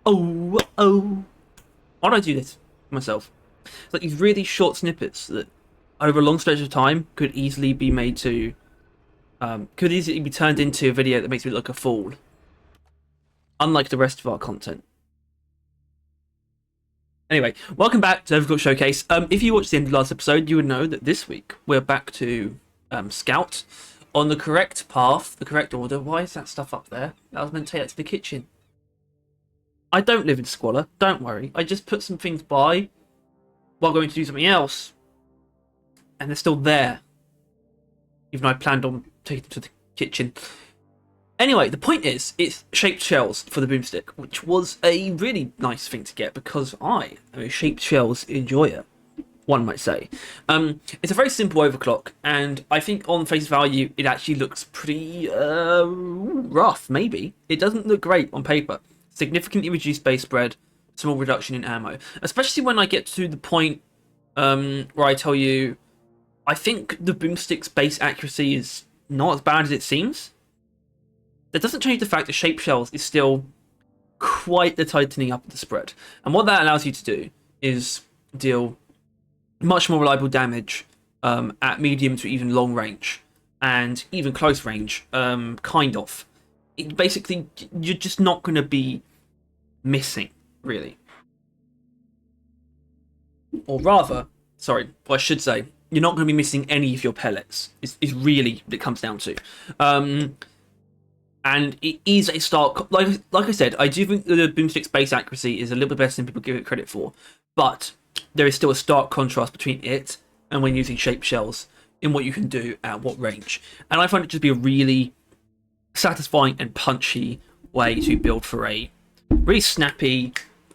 oh. Why do I do this myself? It's like these really short snippets that, over a long stretch of time, could easily be made to, could easily be turned into a video that makes me look like a fool. Unlike the rest of our content. Anyway, welcome back to Overclock Showcase. If you watched the end of the last episode, you would know that this week we're back to Scout on the correct path, the correct order. Why is that stuff up there? I was meant to take that to the kitchen. I don't live in squalor, don't worry. I just put some things by while going to do something else. And they're still there. Even though I planned on taking them to the kitchen. Anyway, the point is, it's shaped shells for the Boomstick, which was a really nice thing to get because I am a shaped shells enjoyer, one might say. It's a very simple overclock, and I think on face value, it actually looks pretty rough, maybe. It doesn't look great on paper. Significantly reduced base spread, small reduction in ammo. Especially when I get to the point where I tell you, I think the Boomstick's base accuracy is not as bad as it seems. That doesn't change the fact that shaped shells is still quite the tightening up of the spread. And what that allows you to do is deal much more reliable damage at medium to even long range. And even close range, kind of. Basically, you're just not going to be missing, really. Or rather, sorry, what I should say, you're not going to be missing any of your pellets, is really what it comes down to. And it is a stark... Like I said, I do think the Boomstick's base accuracy is a little bit better than people give it credit for. But there is still a stark contrast between it and when using shaped shells in what you can do at what range. And I find it to be a really satisfying and punchy way to build for a really snappy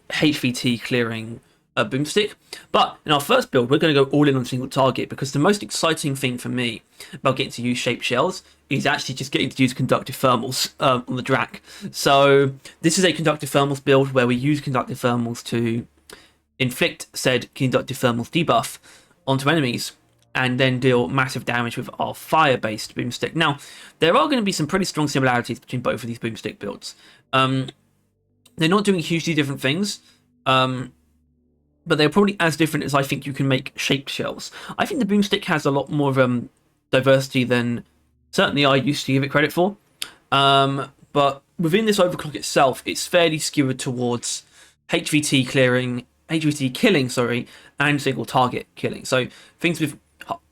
HVT clearing Boomstick. But in our first build, we're going to go all in on single target because the most exciting thing for me about getting to use shaped shells is actually just getting to use conductive thermals on the Drac. So this is a conductive thermals build where we use conductive thermals to inflict said conductive thermals debuff onto enemies and then deal massive damage with our fire-based Boomstick. Now, there are going to be some pretty strong similarities between both of these Boomstick builds. They're not doing hugely different things, but they're probably as different as I think you can make shaped shells. I think the Boomstick has a lot more diversity than certainly I used to give it credit for. But within this overclock itself, it's fairly skewed towards HVT killing, and single target killing. So things with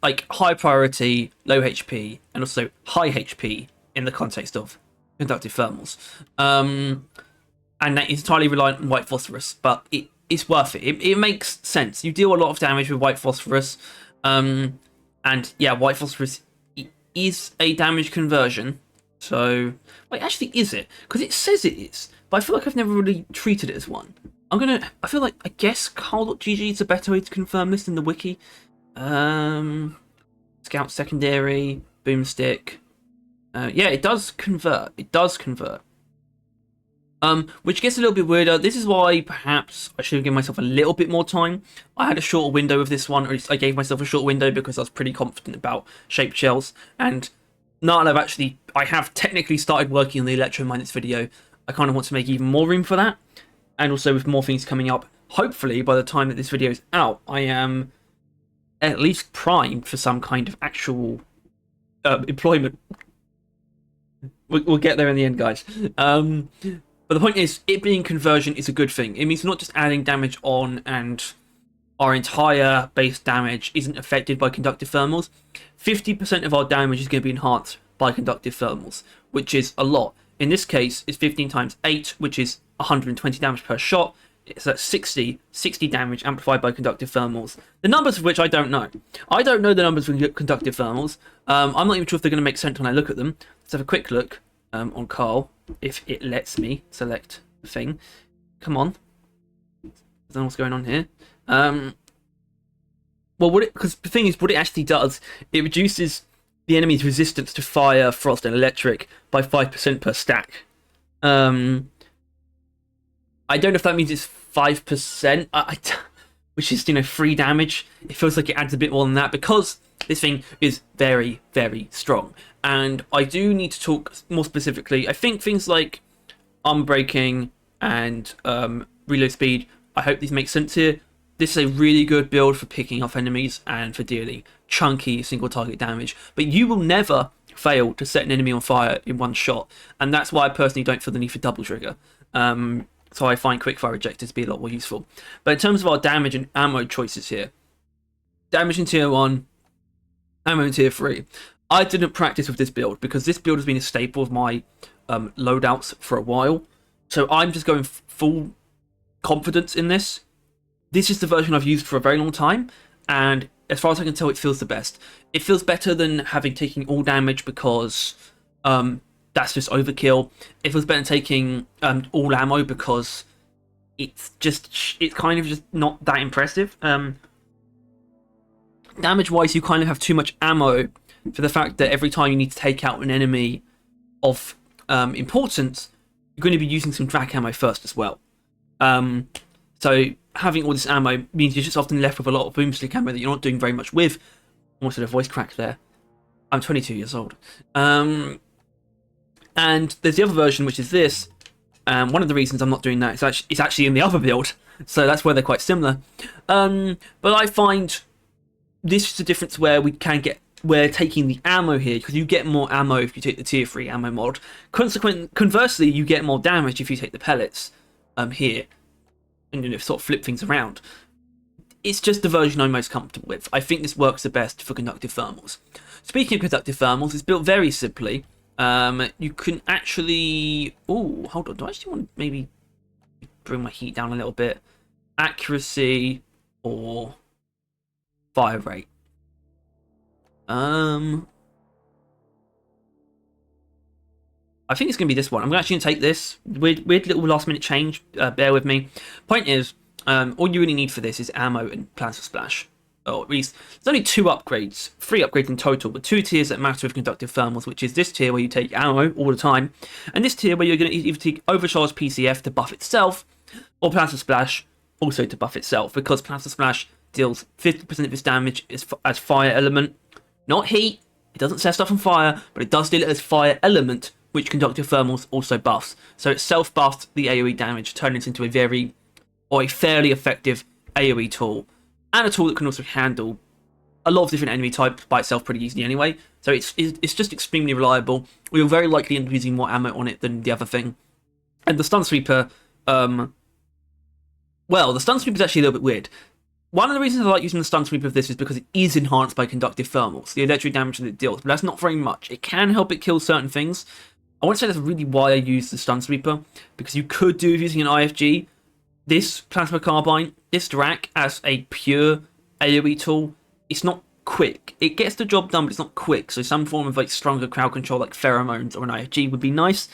like high priority, low HP, and also high HP in the context of conductive thermals. And that is entirely reliant on white phosphorus, but it's worth it. It makes sense. You deal a lot of damage with white phosphorus. And yeah, white phosphorus is a damage conversion. So, wait, actually, is it? Because it says it is, but I feel like I've never really treated it as one. I feel like, I guess Carl.gg is a better way to confirm this than the wiki. Scout secondary, Boomstick. Yeah, it does convert. It does convert. Which gets a little bit weirder. This is why perhaps I should have given myself a little bit more time. I had a shorter window of this one, or at least I gave myself a short window because I was pretty confident about shaped shells. And now that I have technically started working on the Electromagnet video, I kind of want to make even more room for that. And also with more things coming up, hopefully by the time that this video is out, I am at least primed for some kind of actual employment. We'll get there in the end, guys. But the point is, it being conversion is a good thing. It means we're not just adding damage on and our entire base damage isn't affected by conductive thermals. 50% of our damage is going to be enhanced by conductive thermals, which is a lot. In this case, it's 15 times 8, which is 120 damage per shot. It's at 60 damage amplified by conductive thermals. The numbers of which I don't know. I don't know the numbers for conductive thermals. I'm not even sure if they're going to make sense when I look at them. Let's have a quick look on Carl, if it lets me select the thing. Come on. I don't know what's going on here. Well, because the thing is, what it actually does, it reduces the enemy's resistance to fire, frost, and electric by 5% per stack. I don't know if that means it's 5%, which is, 3 damage. It feels like it adds a bit more than that because this thing is very, very strong. And I do need to talk more specifically. I think things like armor breaking, and reload speed. I hope these make sense here. This is a really good build for picking off enemies and for dealing chunky single target damage, but you will never fail to set an enemy on fire in one shot, and that's why I personally don't feel the need for double trigger. So I find quickfire ejectors to be a lot more useful. But in terms of our damage and ammo choices here, damage in tier 1, ammo in tier 3. I didn't practice with this build because this build has been a staple of my loadouts for a while. So I'm just going full confidence in this. This is the version I've used for a very long time, and as far as I can tell, it feels the best. It feels better than having taking all damage because that's just overkill. It feels better than taking all ammo because it's kind of just not that impressive. Damage-wise, you kind of have too much ammo for the fact that every time you need to take out an enemy of importance, you're going to be using some drag ammo first as well. So having all this ammo means you're just often left with a lot of boomstick ammo that you're not doing very much with. Almost had a voice crack there. I'm 22 years old. And there's the other version, which is this. One of the reasons I'm not doing that is it's actually in the other build, so that's where they're quite similar. But I find this is the difference where we're taking the ammo here, because you get more ammo if you take the tier 3 ammo mod. Conversely, you get more damage if you take the pellets here, and sort of flip things around. It's just the version I'm most comfortable with. I think this works the best for conductive thermals. Speaking of conductive thermals, it's built very simply. You can actually... Oh, hold on. Do I actually want to maybe bring my heat down a little bit? Accuracy or fire rate? I think it's going to be this one. I'm actually going to take this. Weird little last minute change. Bear with me. Point is, all you really need for this is ammo and plasma splash. Or at least, there's only 3 upgrades in total, but 2 tiers that matter with conductive thermals, which is this tier where you take ammo all the time, and this tier where you're going to either take overcharged PCF to buff itself, or plasma splash also to buff itself, because plasma splash deals 50% of its damage as fire element, not heat. It doesn't set stuff on fire, but it does deal it as fire element, which conductive thermals also buffs. So it self-buffs the AoE damage, turning it into a fairly effective AoE tool, and a tool that can also handle a lot of different enemy types by itself pretty easily anyway. So it's just extremely reliable. We'll very likely end up using more ammo on it than the other thing. And the stun sweeper, the stun sweeper is actually a little bit weird. One of the reasons I like using the stun sweeper of this is because it is enhanced by conductive thermals, the electric damage that it deals, but that's not very much. It can help it kill certain things. I won't say that's really why I use the stun sweeper, because you could do using an IFG. This plasma carbine, this Drac as a pure AoE tool, it's not quick. It gets the job done, but it's not quick. So some form of stronger crowd control, like pheromones or an IFG, would be nice.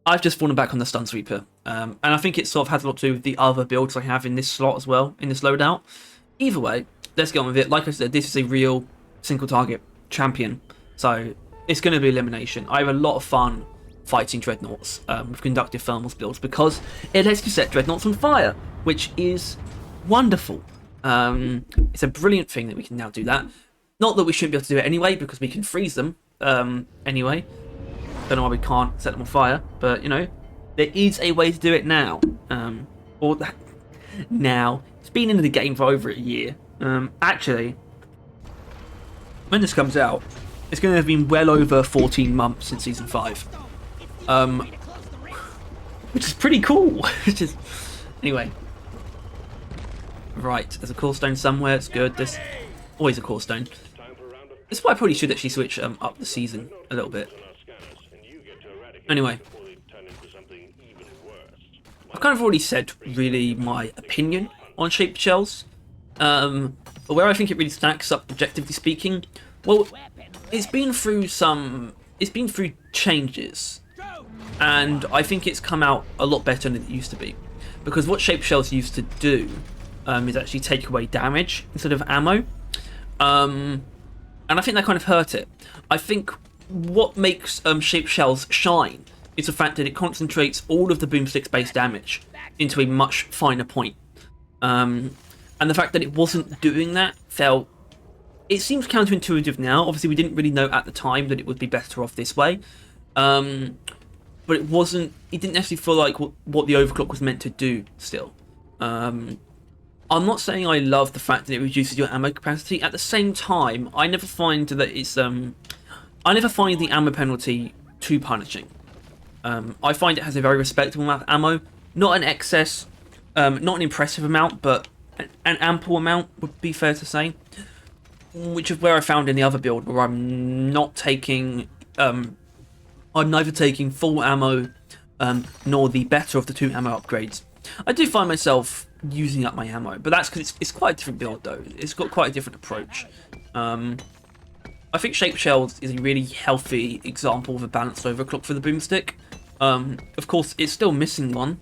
I've just fallen back on the stun sweeper, and I think it sort of has a lot to do with the other builds I have in this slot as well, in this loadout. Either way, let's get on with it. Like I said, this is a real single target champion, so it's going to be elimination. I have a lot of fun fighting dreadnoughts with conductive thermals builds because it lets you set dreadnoughts on fire, which is wonderful. It's a brilliant thing that we can now do that. Not that we shouldn't be able to do it anyway, because we can freeze them anyway. Don't know why we can't set them on fire, but there is a way to do it now. Now it's been in the game for over a year. Actually, when this comes out, it's going to have been well over 14 months since season 5. Which is pretty cool. Anyway. Right, there's a core stone somewhere, it's good. There's always a core stone. This is why I probably should actually switch up the season a little bit. Anyway. I've kind of already said, really, my opinion on shaped shells. But where I think it really stacks up, objectively speaking, well, it's been through changes. And I think it's come out a lot better than it used to be. Because what shaped shells used to do is actually take away damage instead of ammo. And I think that kind of hurt it. I think what makes shaped shells shine is the fact that it concentrates all of the boomstick's base damage into a much finer point. And the fact that it wasn't doing that it seems counterintuitive now. Obviously, we didn't really know at the time that it would be better off this way. But it wasn't it didn't necessarily feel like what the overclock was meant to do still. I'm not saying I love the fact that it reduces your ammo capacity. At the same time, I never find that it's I never find the ammo penalty too punishing. I find it has a very respectable amount of ammo, not an excess, not an impressive amount, but an ample amount would be fair to say. Which is where I found in the other build, where I'm not taking, I'm neither taking full ammo, nor the better of the 2 ammo upgrades. I do find myself using up my ammo, but that's because it's quite a different build though. It's got quite a different approach. I think Shape Shells is a really healthy example of a balanced overclock for the Boomstick. Of course, it's still missing one.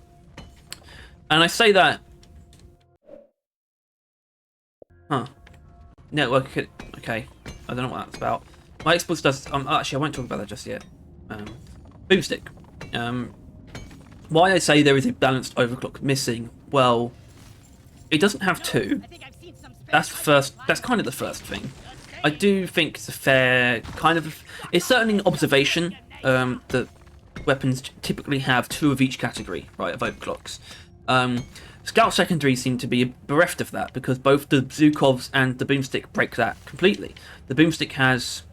And I say that... Huh. Network... Okay. I don't know what that's about. My Xbox does... actually, I won't talk about that just yet. Boomstick. Why I say there is a balanced overclock missing, well... It doesn't have 2. That's the first... That's kind of the first thing. I do think it's a fair kind of... It's certainly an observation that weapons typically have 2 of each category, right, of overclocks. Scout secondaries seem to be bereft of that because both the Zhukovs and the Boomstick break that completely. The Boomstick has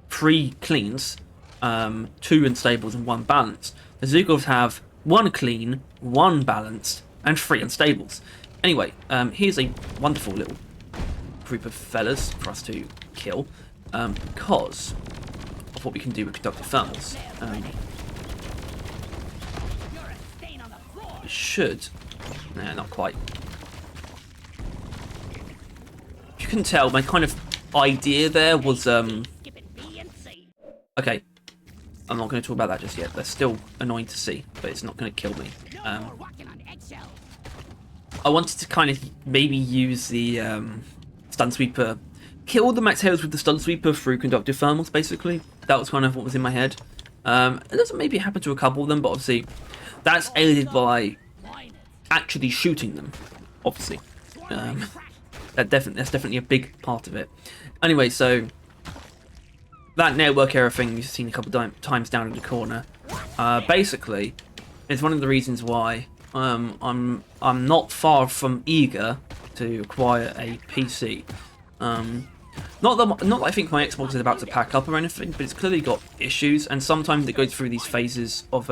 3 cleans, 2 unstables and 1 balanced. The Zhukovs have 1 clean, 1 balanced, and 3 unstables. Anyway, here's a wonderful little group of fellas for us to kill because of what we can do with conductive thermals. We should... Nah, not quite. If you can tell, my kind of idea there was... Okay, I'm not going to talk about that just yet. That's still annoying to see, but it's not going to kill me. I wanted to kind of maybe use the stun sweeper, kill the max heroes with the stun sweeper through conductive thermals, basically. That was kind of what was in my head. It doesn't maybe happen to a couple of them, but obviously that's aided by actually shooting them, obviously. That's definitely a big part of it. Anyway, so that network error thing you've seen a couple of times down in the corner, basically, is one of the reasons why I'm not far from eager to acquire a PC. Not that I think my Xbox is about to pack up or anything, but it's clearly got issues, and sometimes it goes through these phases of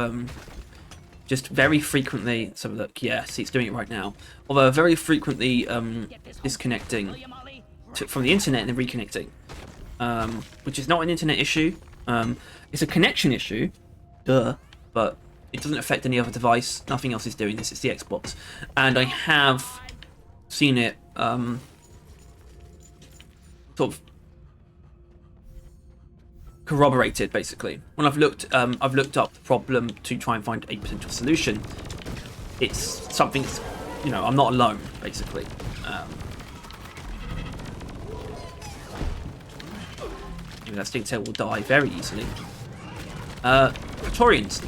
just very frequently. So look, yeah, see, it's doing it right now. Although very frequently disconnecting from the internet and then reconnecting, which is not an internet issue. It's a connection issue, but it doesn't affect any other device. Nothing else is doing this. It's the Xbox, and I have seen it sort of corroborated, basically. When I've looked up the problem to try and find a potential solution. It's something, you know, I'm not alone, basically. That Stingtail will die very easily. Praetorians.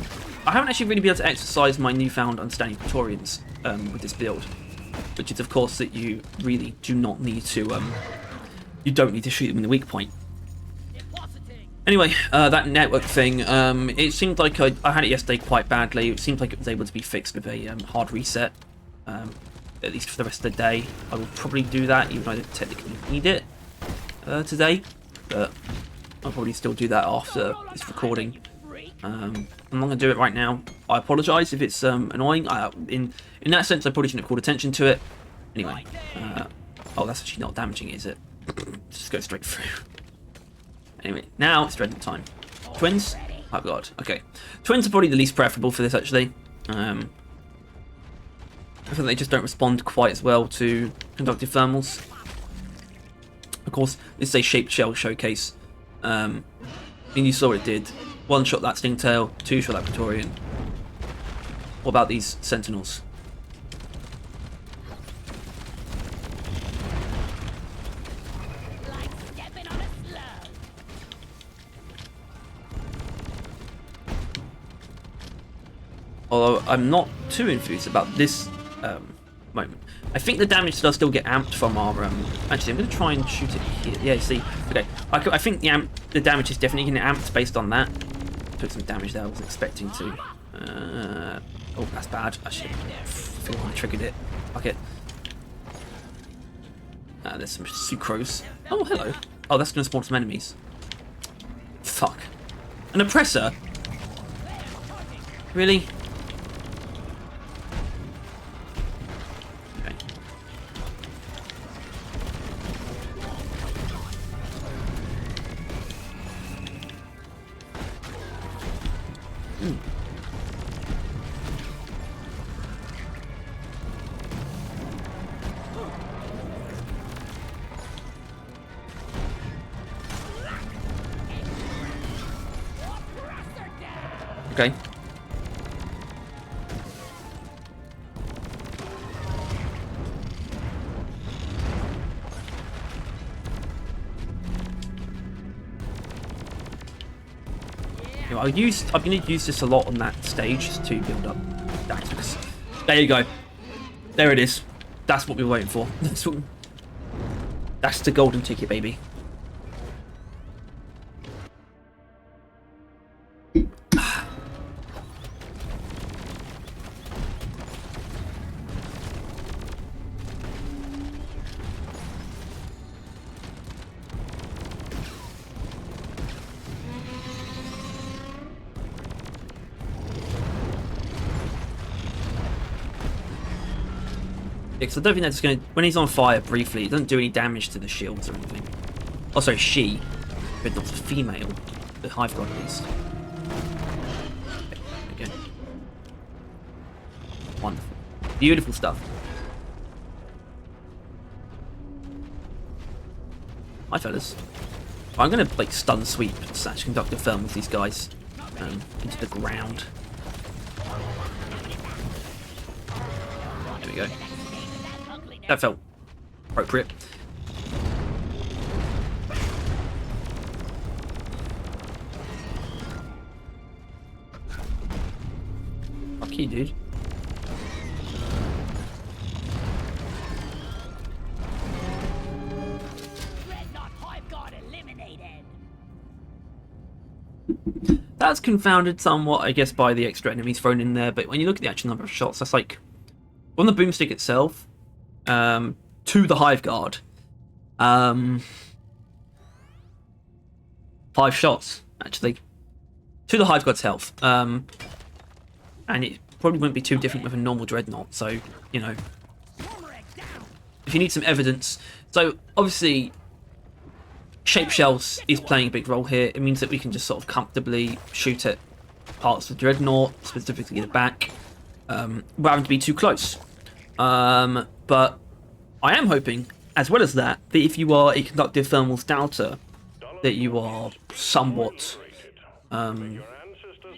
I haven't actually really been able to exercise my newfound understanding of Praetorians with this build, which is, of course, that you really do not need to. You don't need to shoot them in the weak point. Anyway, that network thing, it seemed like I had it yesterday quite badly. It seemed like it was able to be fixed with a hard reset, at least for the rest of the day. I will probably do that, even though I don't technically need it today, but I'll probably still do that after this recording. I'm not going to do it right now. I apologise if it's annoying. In that sense, I probably shouldn't have called attention to it. Anyway, oh, that's actually not damaging, is it? Just go straight through. Anyway, now it's dreading time. Twins? Oh god, okay. Twins are probably the least preferable for this, actually. I think they just don't respond quite as well to conductive thermals. Of course, this is a shaped shell showcase. And you saw what it did. 1 shot that Stingtail, 2 shot that Praetorian. What about these Sentinels? Although I'm not too enthused about this moment. I think the damage does still get amped from our... actually, I'm going to try and shoot it here. Yeah, see. Okay, I think the damage is definitely getting amped based on that. Took some damage there I wasn't expecting to. Oh, that's bad. I should feel I triggered it. Fuck it. There's some sucrose. Oh, hello. Oh, that's going to spawn some enemies. Fuck. An oppressor? Really? Okay. Okay. You know, I'm going to use this a lot on that stage to build up tactics. There you go. There it is. That's what we were waiting for. That's the golden ticket, baby. Because I don't think that's going to... When he's on fire briefly, it doesn't do any damage to the shields or anything. Oh, sorry, she. But not a female. The Hive God, at least. Okay, again. Wonderful. Beautiful stuff. Hi, fellas. I'm going to, like, stun sweep / conductive thermal with these guys. Into the ground. There we go. That felt appropriate. Fuck you, dude. That's confounded somewhat, I guess, by the extra enemies thrown in there, but when you look at the actual number of shots, that's like... On the boomstick itself... to the Hive Guard. 5 shots, actually. To the Hive Guard's health. And it probably wouldn't be too different with a normal Dreadnought, so, you know. If you need some evidence... So, obviously, Shape Shells is playing a big role here. It means that we can just sort of comfortably shoot at parts of the Dreadnought, specifically the back, without having to be too close. But I am hoping, as well as that if you are a Conductive Thermals doubter, that you are somewhat, at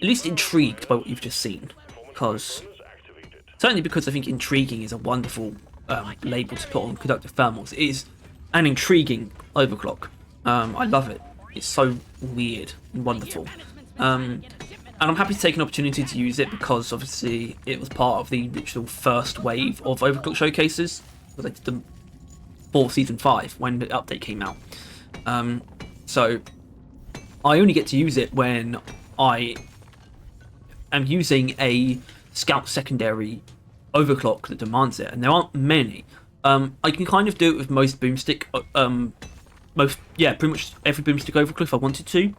least intrigued by what you've just seen. Certainly because I think intriguing is a wonderful label to put on Conductive Thermals. It is an intriguing overclock. I love it. It's so weird and wonderful. And I'm happy to take an opportunity to use it because obviously it was part of the literal first wave of Overclock showcases. Because I did them for Season 5 when the update came out. So I only get to use it when I am using a Scout secondary Overclock that demands it, and there aren't many. I can kind of do it with most Boomstick, pretty much every Boomstick Overclock if I wanted to.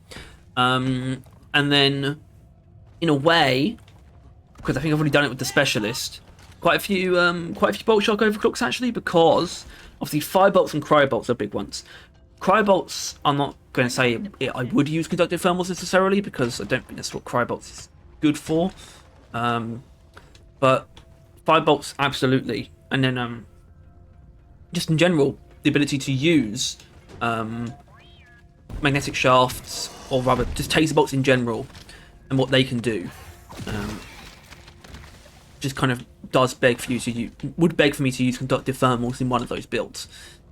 And then, in a way, because I think I've already done it with the Specialist, quite a few Bolt Shock Overclocks actually, because obviously Firebolts and Cryobolts are big ones. Cryobolts, I'm not going to say I would use Conductive Thermals necessarily, because I don't think that's what Cryobolts is good for. But Firebolts, absolutely. And then, just in general, the ability to use magnetic shafts, or rather just taser bolts in general, and what they can do, just kind of does beg for you to would beg for me to use Conductive Thermals in one of those builds.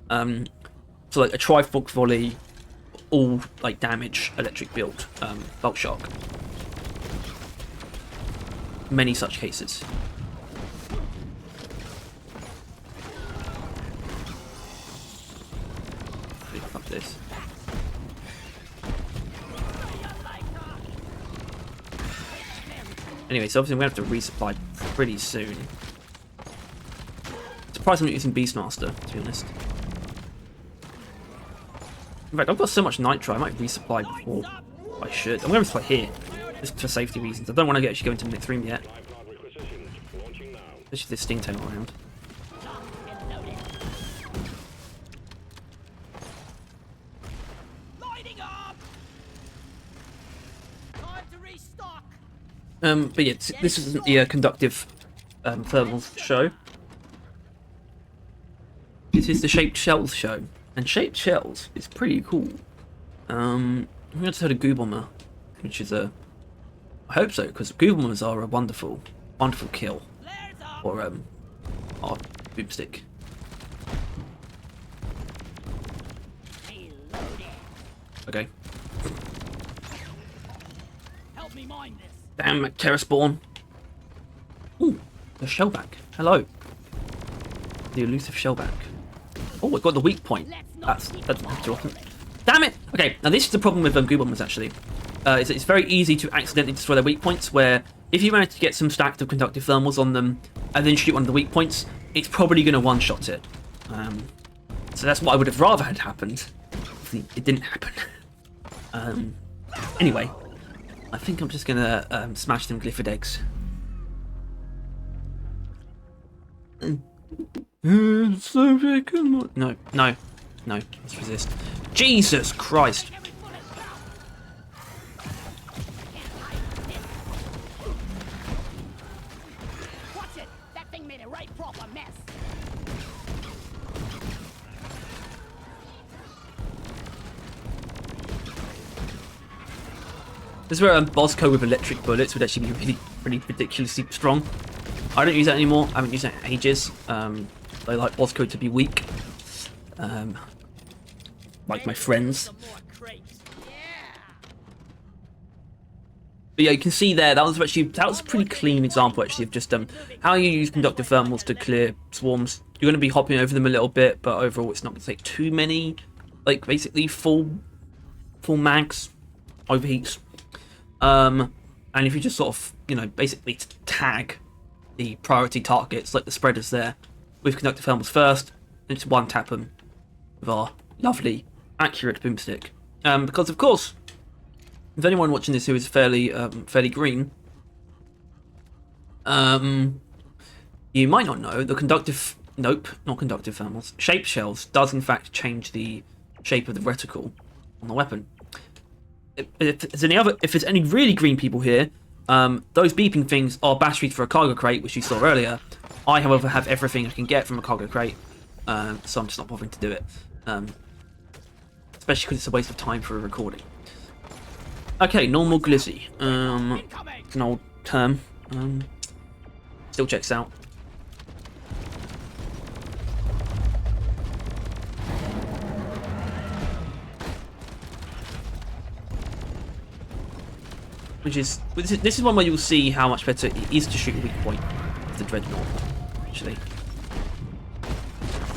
So like a Trifork Volley, all like damage electric build, Bolt Shock. Many such cases. Fuck this. Anyway, so obviously I'm going to have to resupply pretty soon. Surprised I'm not using Beastmaster, to be honest. In fact, I've got so much nitro, I might resupply before I should. I'm going to resupply here, just for safety reasons. I don't want to actually go into the next room yet. Especially this Stingtail around. But yeah, this isn't the Conductive thermals show. This is the Shaped Shells show, and Shaped Shells is pretty cool. I'm going to heard of Goo Bomber, which is a... I hope so, because Goo Bombers are a wonderful, wonderful kill. Or our Boomstick. Okay. Help me mind this. Damn, Terraspawn. Ooh, the Shellback. Hello. The elusive Shellback. Oh, I got the weak point. That's not too often. Damn it! Okay, now this is the problem with Goo Bombers, actually. Is that it's very easy to accidentally destroy their weak points, where if you manage to get some stacked of Conductive Thermals on them, and then shoot one of the weak points, it's probably going to one-shot it. So that's what I would have rather had happened. It didn't happen. Anyway, I think I'm just going to smash them Glyphid eggs. No, let's resist. Jesus Christ! Watch it! That thing made a right proper mess. This is where Bosco with electric bullets would actually be really ridiculously strong. I don't use that anymore. I haven't used it in ages. I like Bosco to be weak. Like my friends. But yeah, you can see there, that was a pretty clean example actually of just how you use Conductive Thermals to clear swarms. You're going to be hopping over them a little bit, but overall it's not going to take too many, like basically full mags overheats. And if you just sort of, basically tag the priority targets, like the spreaders there, with Conductive Thermals first, and just one-tap them with our lovely, accurate Boomstick. Because, of course, if anyone watching this who is fairly green, you might not know, the not Conductive Thermals, Shaped Shells does in fact change the shape of the reticle on the weapon. If there's any really green people here, those beeping things are batteries for a cargo crate, which you saw earlier. I, however, have everything I can get from a cargo crate, so I'm just not bothering to do it. Especially because it's a waste of time for a recording. Okay, normal glizzy. It's an old term. Still checks out. This is one where you'll see how much better it is to shoot a weak point with the Dreadnought, actually.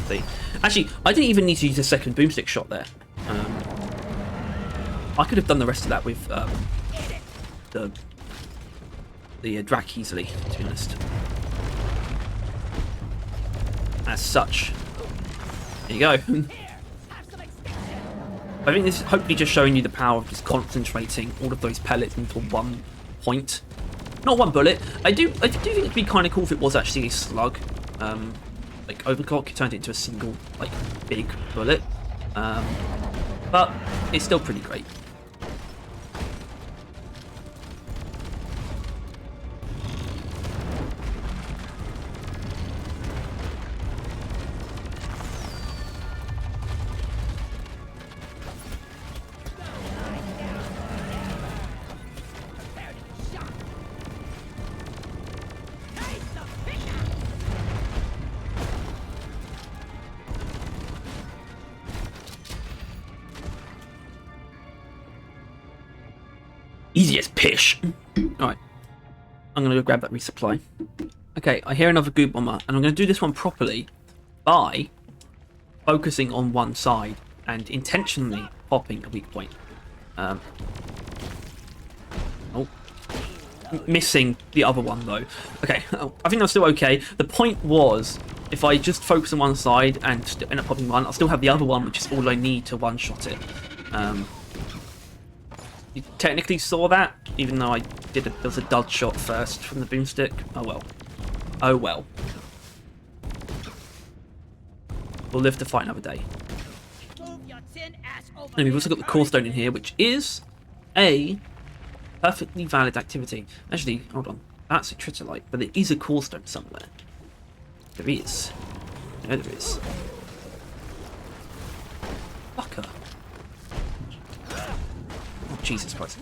See. Actually, I didn't even need to use a second Boomstick shot there. I could have done the rest of that with the Drac easily, to be honest. As such. There you go. I think this is hopefully just showing you the power of just concentrating all of those pellets into one point. Not one bullet. I do think it'd be kind of cool if it was actually a slug. Like Overclock, you turned it into a single, like, big bullet. But it's still pretty great. Easy as pish. Alright. I'm going to go grab that resupply. Okay, I hear another Goo Bomber, and I'm going to do this one properly by focusing on one side and intentionally popping a weak point. Oh. missing the other one though. Okay, I think that's still okay. The point was, if I just focus on one side and end up popping one, I'll still have the other one, which is all I need to one-shot it. You technically saw that, even though there was a dud shot first from the boomstick. Oh well. Oh well. We'll live to fight another day. And we've also got the core stone in here, which is a perfectly valid activity. Actually, hold on. That's a tritolite, but there is a core stone somewhere. There is. I know there is. Fucker. Oh, Jesus Christ.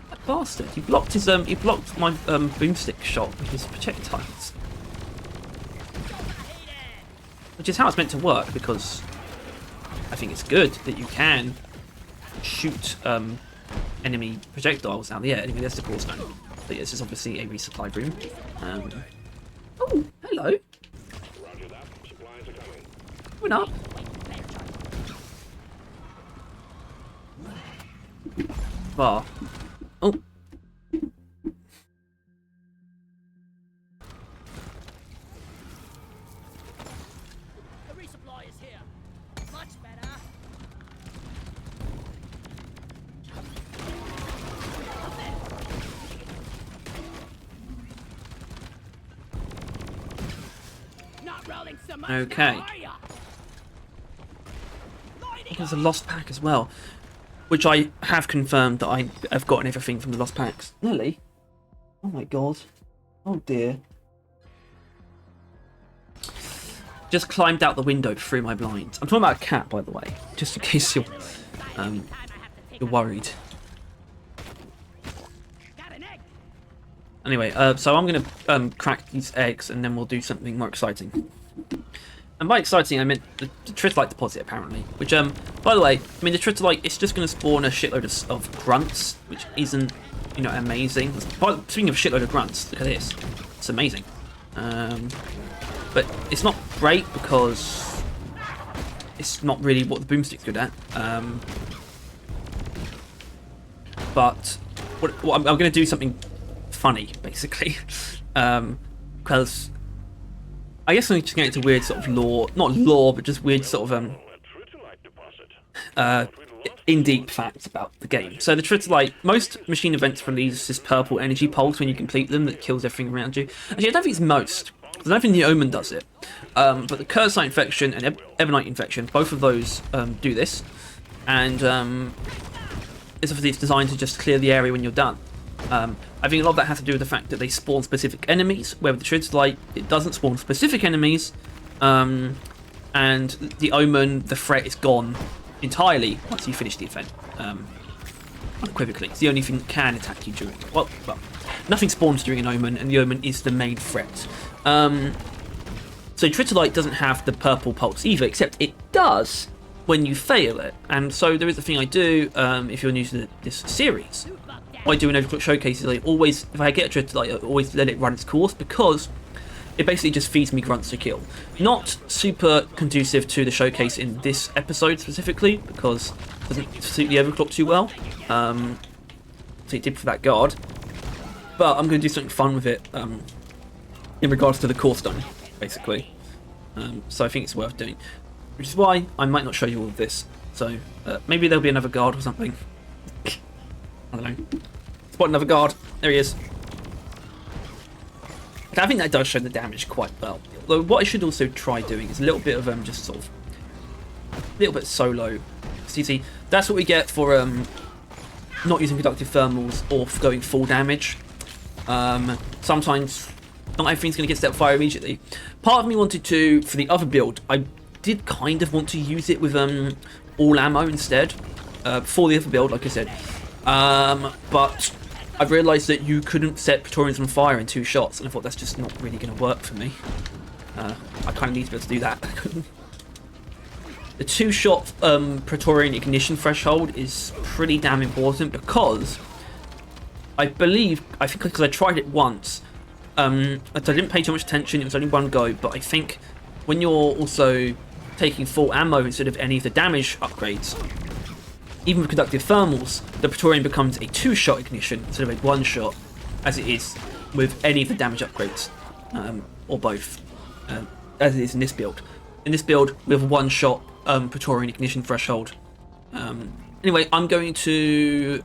That bastard. He blocked his he blocked my boomstick shot with his projectiles. Which is how it's meant to work, because I think it's good that you can shoot enemy projectiles out of the air. Anyway, there's the core stone. But yeah, this is obviously a resupply room. Oh, hello. Coming up. Bar. Oh. Okay. There's a lost pack as well, which I have confirmed that I have gotten everything from the lost packs. Really? Oh my god. Oh dear. Just climbed out the window through my blinds. I'm talking about a cat, by the way, just in case you're worried. Anyway, so I'm gonna crack these eggs and then we'll do something more exciting. And by exciting, I meant the tritolite deposit, apparently. Which, by the way, I mean, the tritolite, it's just going to spawn a shitload of grunts, which isn't, you know, amazing. Speaking of a shitload of grunts, look at this. It's amazing. But it's not great because it's not really what the boomstick's good at. But I'm going to do something funny, basically. Because I guess I'm just getting into weird sort of lore, not lore, but just weird sort of in-deep facts about the game. So the tritolite, most machine events release this purple energy pulse when you complete them that kills everything around you. Actually, I don't think it's most. I don't think the Omen does it. But the Cursite infection and Ebonite infection, both of those do this. And it's obviously designed to just clear the area when you're done. I think a lot of that has to do with the fact that they spawn specific enemies, where with the tritolite, it doesn't spawn specific enemies, and the Omen, the threat is gone entirely once you finish the event, unequivocally. It's the only thing that can attack you during it. Well, nothing spawns during an Omen, and the Omen is the main threat. So tritolite doesn't have the purple pulse either, except it does when you fail it, and so there is a thing I do, if you're new to this series. I do in Overclock showcases, I always, if I get a tritolite, I always let it run its course, because it basically just feeds me grunts to kill. Not super conducive to the showcase in this episode specifically, because it doesn't suit the Overclock too well. So it did for that guard. But I'm going to do something fun with it in regards to the core stone, basically. So I think it's worth doing. Which is why I might not show you all of this. So maybe there'll be another guard or something. I don't know. Spot another guard. There he is. Okay, I think that does show the damage quite well. Although what I should also try doing is a little bit of just sort of a little bit solo. So you see, that's what we get for not using conductive thermals or for going full damage. Sometimes not everything's going to get set fire immediately. Part of me wanted to, for the other build, I did kind of want to use it with all ammo instead for the other build, like I said. But I've realised that you couldn't set Praetorians on fire in 2 shots, and I thought that's just not really going to work for me. I kind of need to be able to do that. The 2-shot Praetorian ignition threshold is pretty damn important, because I think because I tried it once, I didn't pay too much attention, it was only one go, but I think when you're also taking full ammo instead of any of the damage upgrades, even with conductive thermals, the Praetorian becomes a 2-shot ignition instead of a 1-shot, as it is with any of the damage upgrades, or both, as it is in this build. In this build, we have a 1-shot Praetorian ignition threshold. Anyway, I'm going to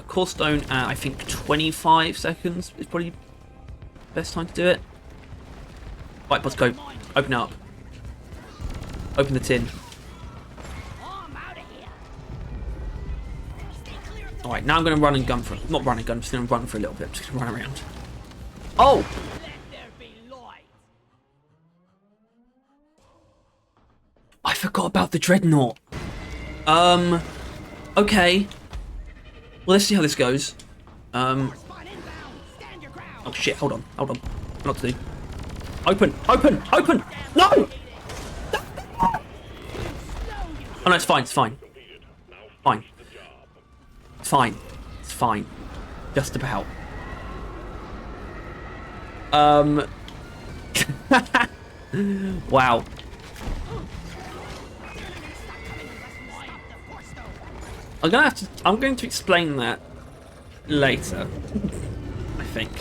Core Stone at, I think, 25 seconds is probably the best time to do it. Right, let's go. Open it up. Open the tin. Alright, now I'm going to run and gun for... Not run and gun, I'm just going to run for a little bit. I'm just going to run around. Oh! I forgot about the Dreadnought. Okay. Well, let's see how this goes. Oh shit, hold on. What to do? Open! No! Oh no, it's fine. It's fine. Just about. Wow. I'm going to explain that later, I think.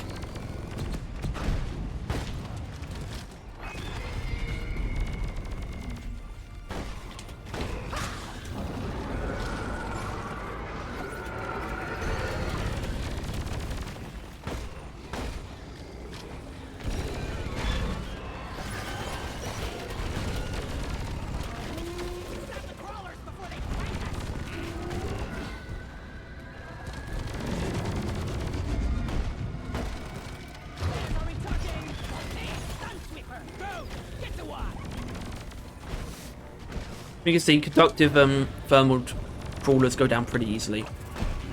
You can see conductive thermal crawlers go down pretty easily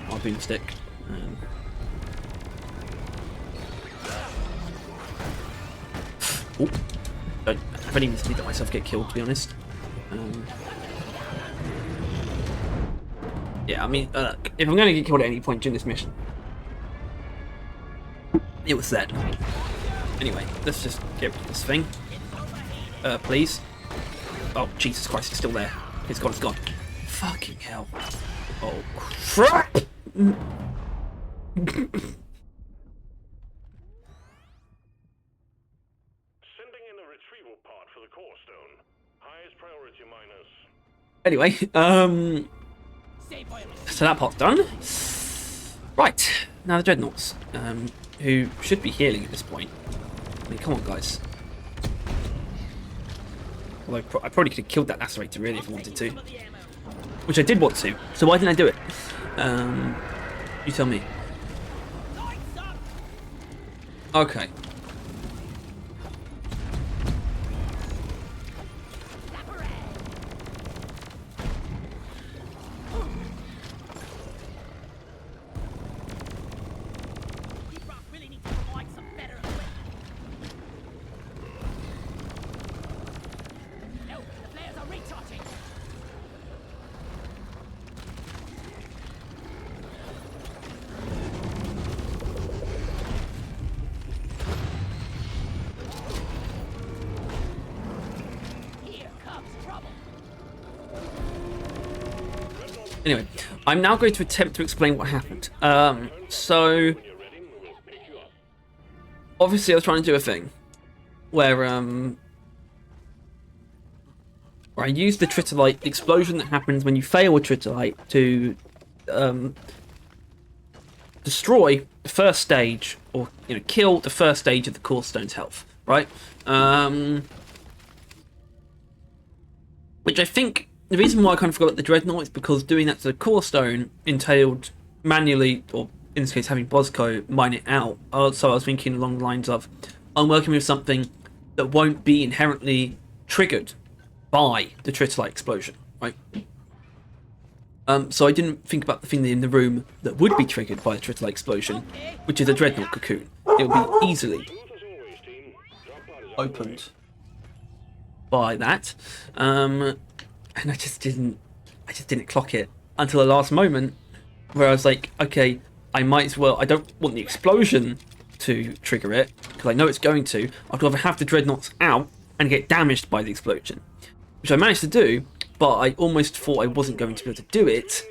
on Boomstick. I don't even see that myself get killed, to be honest. Yeah, I mean, if I'm going to get killed at any point during this mission, it was that. Anyway, let's just get rid of this thing. Please. Oh, Jesus Christ, it's still there. It's gone. Fucking hell. Oh, crap! Sending in the retrieval part for the core stone. Highest priority, miners. Anyway, so that part's done. Right, now the Dreadnoughts, who should be healing at this point. I mean, come on, guys. Although I probably could have killed that lacerator really if I wanted to. Which I did want to, so why didn't I do it? You tell me. Okay. Anyway, I'm now going to attempt to explain what happened. So obviously I was trying to do a thing where I used the Tritolite, the explosion that happens when you fail a Tritolite, to destroy the first stage, or kill the first stage of the core stone's health, right? Which I think the reason why I kind of forgot about the Dreadnought is because doing that to the core stone entailed manually, or in this case having Bosco mine it out. So I was thinking along the lines of, I'm working with something that won't be inherently triggered by the Tritolite explosion, right? So I didn't think about the thing in the room that would be triggered by the Tritolite explosion, which is a Dreadnought cocoon. It will be easily opened by that. And I just didn't clock it until the last moment, where I was like, okay, I might as well. I don't want the explosion to trigger it because I know it's going to. I'd rather have the Dreadnoughts out and get damaged by the explosion, which I managed to do. But I almost thought I wasn't going to be able to do it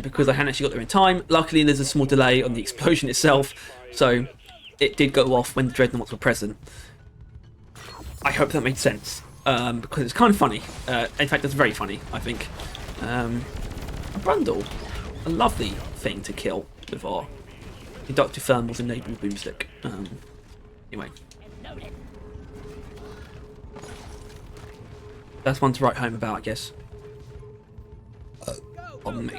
because I hadn't actually got there in time. Luckily, there's a small delay on the explosion itself, so it did go off when the dreadnoughts were present. I hope that made sense, because it's kind of funny. In fact, it's very funny, I think. A bundle, a lovely thing to kill with our conductive thermals enabling boomstick. Anyway. That's one to write home about, I guess. On me.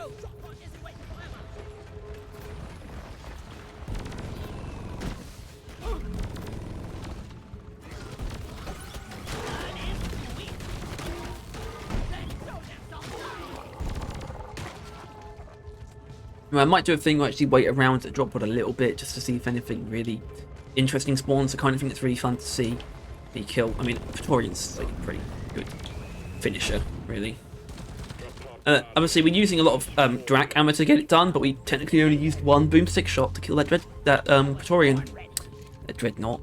I might do a thing where I actually wait around to drop pod a little bit just to see if anything really interesting spawns. The kind of thing that's really fun to see me kill. I mean, Praetorian's like a pretty good finisher, really. Obviously, we're using a lot of Drac ammo to get it done, but we technically only used one boomstick shot to kill that Praetorian. That dreadnought.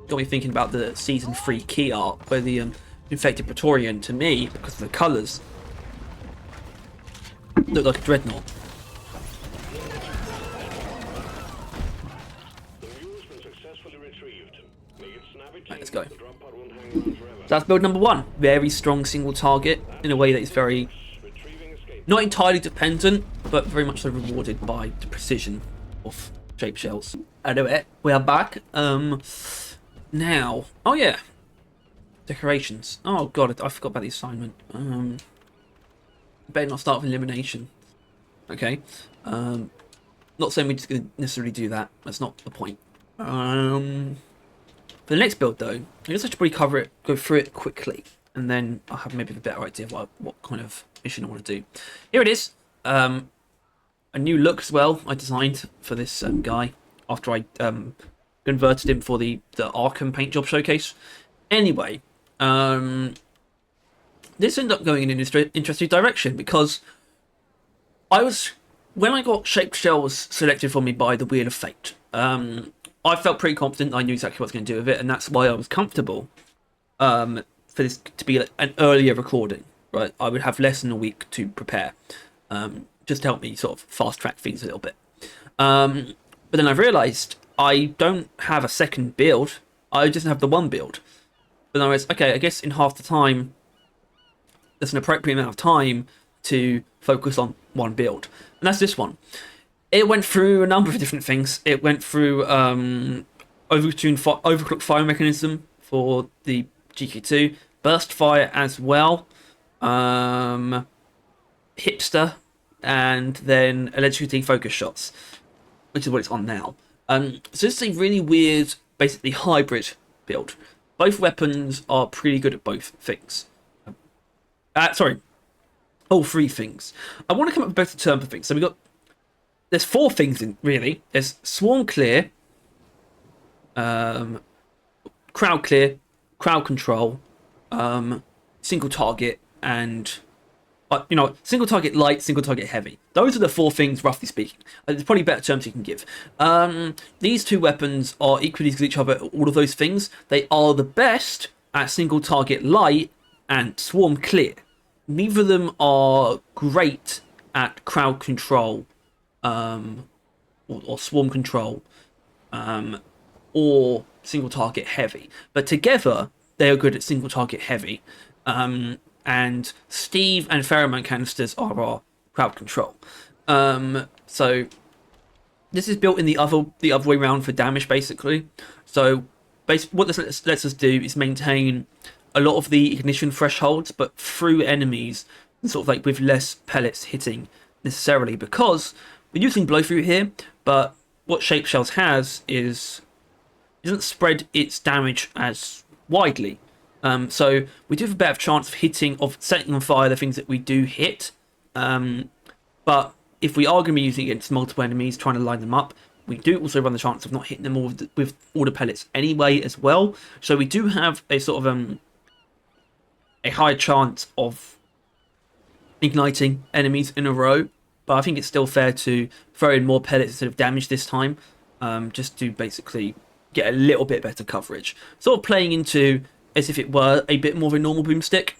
Got me thinking about the season 3 key art, where the infected Praetorian, to me, because of the colours, looked like a dreadnought. Right, let's go. So that's build number 1. Very strong single target in a way that is very not entirely dependent, but very much so rewarded by the precision of shape shells. Anyway, we are back. Now, oh yeah, decorations. Oh god, I forgot about the assignment. Better not start with elimination. Okay. Not saying we're just going to necessarily do that. That's not the point. For the next build, though, I guess I should probably go through it quickly, and then I'll have maybe a better idea of what kind of mission I want to do. Here it is. A new look as well I designed for this guy after I converted him for the Arkham paint job showcase. Anyway, this ended up going in an interesting direction because when I got shaped shells selected for me by the Wheel of Fate, I felt pretty confident I knew exactly what I was going to do with it, and that's why I was comfortable for this to be an earlier recording. Right, I would have less than a week to prepare, just to help me sort of fast track things a little bit. But then I've realised I don't have a second build. I just have the one build. But then I was okay. I guess in half the time, there's an appropriate amount of time to focus on one build, and that's this one. It went through a number of different things. It went through overclock fire mechanism for the GK2, burst fire as well, hipster, and then electrocuting focus shots, which is what it's on now. So this is a really weird, basically hybrid build. Both weapons are pretty good at both things. All three things. I want to come up with a better term for things. So there's 4 things in really. There's swarm clear, crowd clear, crowd control, single target, and single target light, single target heavy. Those are the 4 things, roughly speaking. There's probably better terms you can give. These 2 weapons are equally as good as each other at all of those things. They are the best at single target light and swarm clear. Neither of them are great at crowd control, or swarm control, or single target heavy. But together, they are good at single target heavy. And Steve and pheromone canisters are our crowd control. So this is built in the other way around for damage, basically. So what this lets us do is maintain a lot of the ignition thresholds, but through enemies, and sort of like with less pellets hitting necessarily, because we're using blow through here. But what Shape Shells has doesn't spread its damage as widely. So we do have a better chance of setting on fire the things that we do hit. But if we are going to be using it against multiple enemies, trying to line them up, we do also run the chance of not hitting them all with all the pellets anyway as well. So we do have a sort of a higher chance of igniting enemies in a row. But I think it's still fair to throw in more pellets instead of damage this time, just to basically get a little bit better coverage. Sort of playing into as if it were a bit more of a normal boomstick.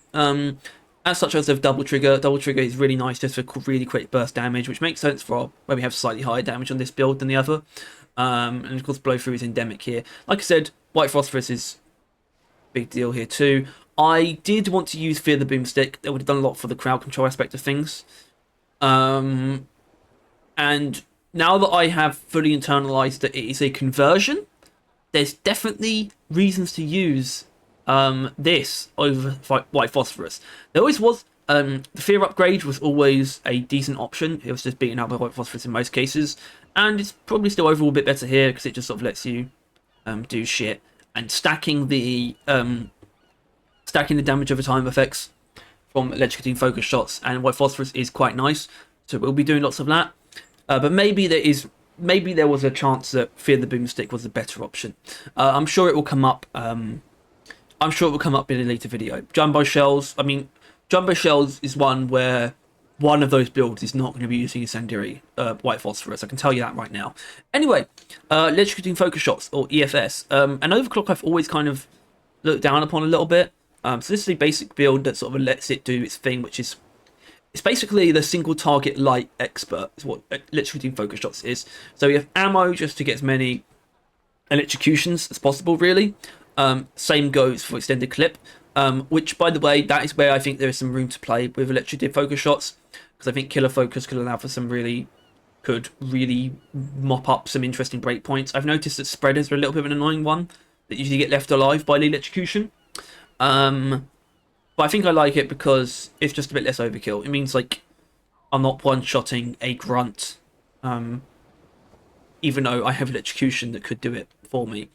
As such, as of double trigger. Double trigger is really nice just for really quick burst damage, which makes sense for where we have slightly higher damage on this build than the other. And of course, blow through is endemic here. Like I said, white phosphorus is a big deal here too. I did want to use Fear the Boomstick. That would have done a lot for the crowd control aspect of things. And now that I have fully internalized that it is a conversion, there's definitely reasons to use this over white phosphorus. There always was. The fear upgrade was always a decent option. It was just beaten out by white phosphorus in most cases, and it's probably still overall a bit better here because it just sort of lets you do shit, and stacking the damage over time effects from electrocuting focus shots and white phosphorus is quite nice. So we'll be doing lots of that. But maybe there was a chance that Fear the Boomstick was a better option. I'm sure it will come up. I'm sure it will come up in a later video. Jumbo shells. I mean, jumbo shells is one where one of those builds is not going to be using incendiary white phosphorus. I can tell you that right now. Anyway, electrocuting focus shots, or EFS. An overclock I've always kind of looked down upon a little bit. So this is a basic build that sort of lets it do its thing, which is it's basically the single target light expert is what electrocuting focus shots is. So you have ammo just to get as many electrocutions as possible, really. Same goes for extended clip, which, by the way, that is where I think there is some room to play with electrocuted focus shots, because I think killer focus could allow for some really mop up some interesting breakpoints. I've noticed that spreaders are a little bit of an annoying one that usually get left alive by the electrocution. But I think I like it because it's just a bit less overkill. It means, like, I'm not one-shotting a grunt, even though I have electrocution that could do it for me.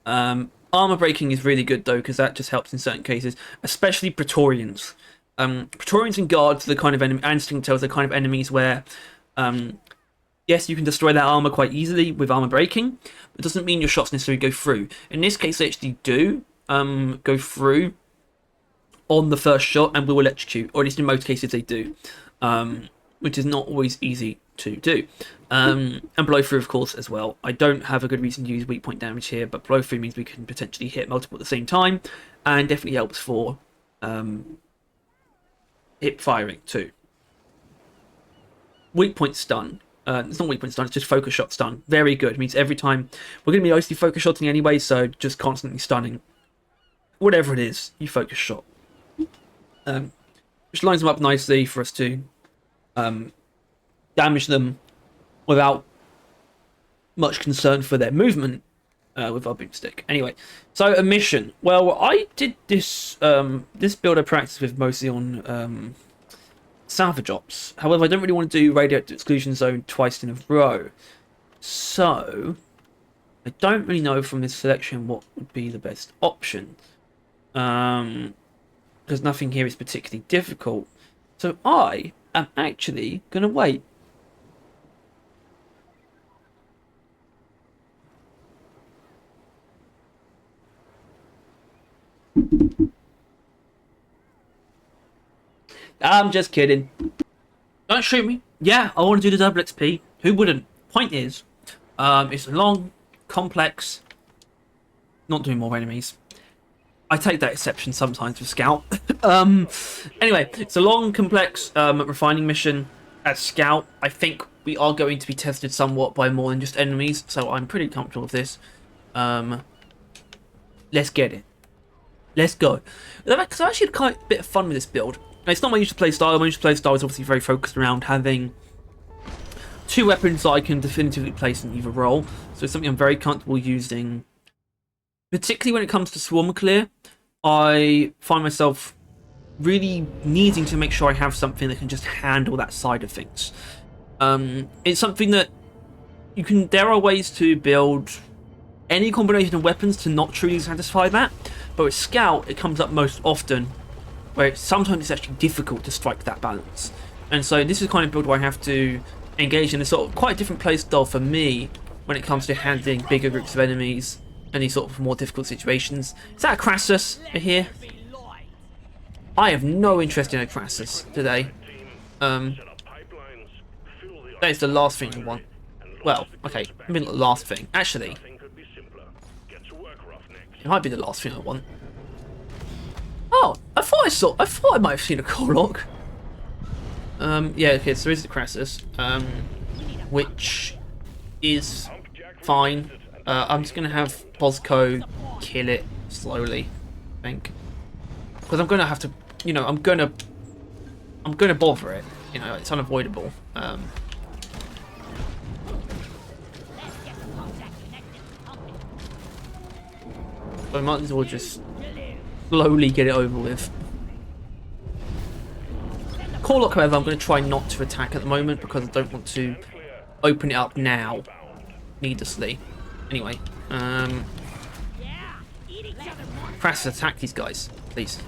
Armor breaking is really good, though, because that just helps in certain cases, especially Praetorians. Praetorians and guards are the kind of enemy, and stingtails are the kind of enemies where, yes, you can destroy that armor quite easily with armor breaking, but it doesn't mean your shots necessarily go through. In this case, they actually do go through on the first shot and will electrocute, or at least in most cases they do, which is not always easy to do. And blow through, of course, as well. I don't have a good reason to use weak point damage here, but blow through means we can potentially hit multiple at the same time, and definitely helps for hip firing too. Weak point stun. It's not weak point stun, it's just focus shot stun. Very good. It means every time we're going to be mostly focus shotting anyway, so just constantly stunning. Whatever it is, you focus shot. Which lines them up nicely for us to damage them without much concern for their movement with our boomstick. Anyway, so a mission. Well, I did this this build I practiced with mostly on salvage ops. However, I don't really want to do radioactive exclusion zone twice in a row. So I don't really know from this selection what would be the best option. Because nothing here is particularly difficult. So I am actually going to wait. I'm just kidding. Don't shoot me. Yeah, I want to do the double XP. Who wouldn't? Point is, it's long, complex, not doing more enemies. I take that exception sometimes with Scout. Anyway, it's a long, complex, refining mission as Scout. I think we are going to be tested somewhat by more than just enemies, so I'm pretty comfortable with this. Let's get it. Let's go. Because I actually had quite a bit of fun with this build. Now, it's not my usual play style. My usual play style is obviously very focused around having two weapons that I can definitively place in either role. So it's something I'm very comfortable using. Particularly when it comes to Swarm Clear, I find myself really needing to make sure I have something that can just handle that side of things. It's something that you can. There are ways to build any combination of weapons to not truly satisfy that, but with Scout, it comes up most often, where sometimes it's actually difficult to strike that balance. And so this is the kind of build where I have to engage in a sort of quite different playstyle for me when it comes to handling bigger groups of enemies and these sort of more difficult situations. Is that a Crassus here? I have no interest in a Crassus today. That is the last thing I want. Well, okay, maybe not the last thing. Actually, it might be the last thing I want. Oh, a I thought I might have seen a Corlock. Yeah, okay, so there is the Crassus, which is fine. I'm just gonna have Bosco kill it slowly, I think, because I'm gonna have to, you know, I'm gonna bother it. You know, it's unavoidable. So I might as well just slowly get it over with. Corlock, however, I'm going to try not to attack at the moment because I don't want to open it up now needlessly. Anyway, Crassus, attack these guys, please.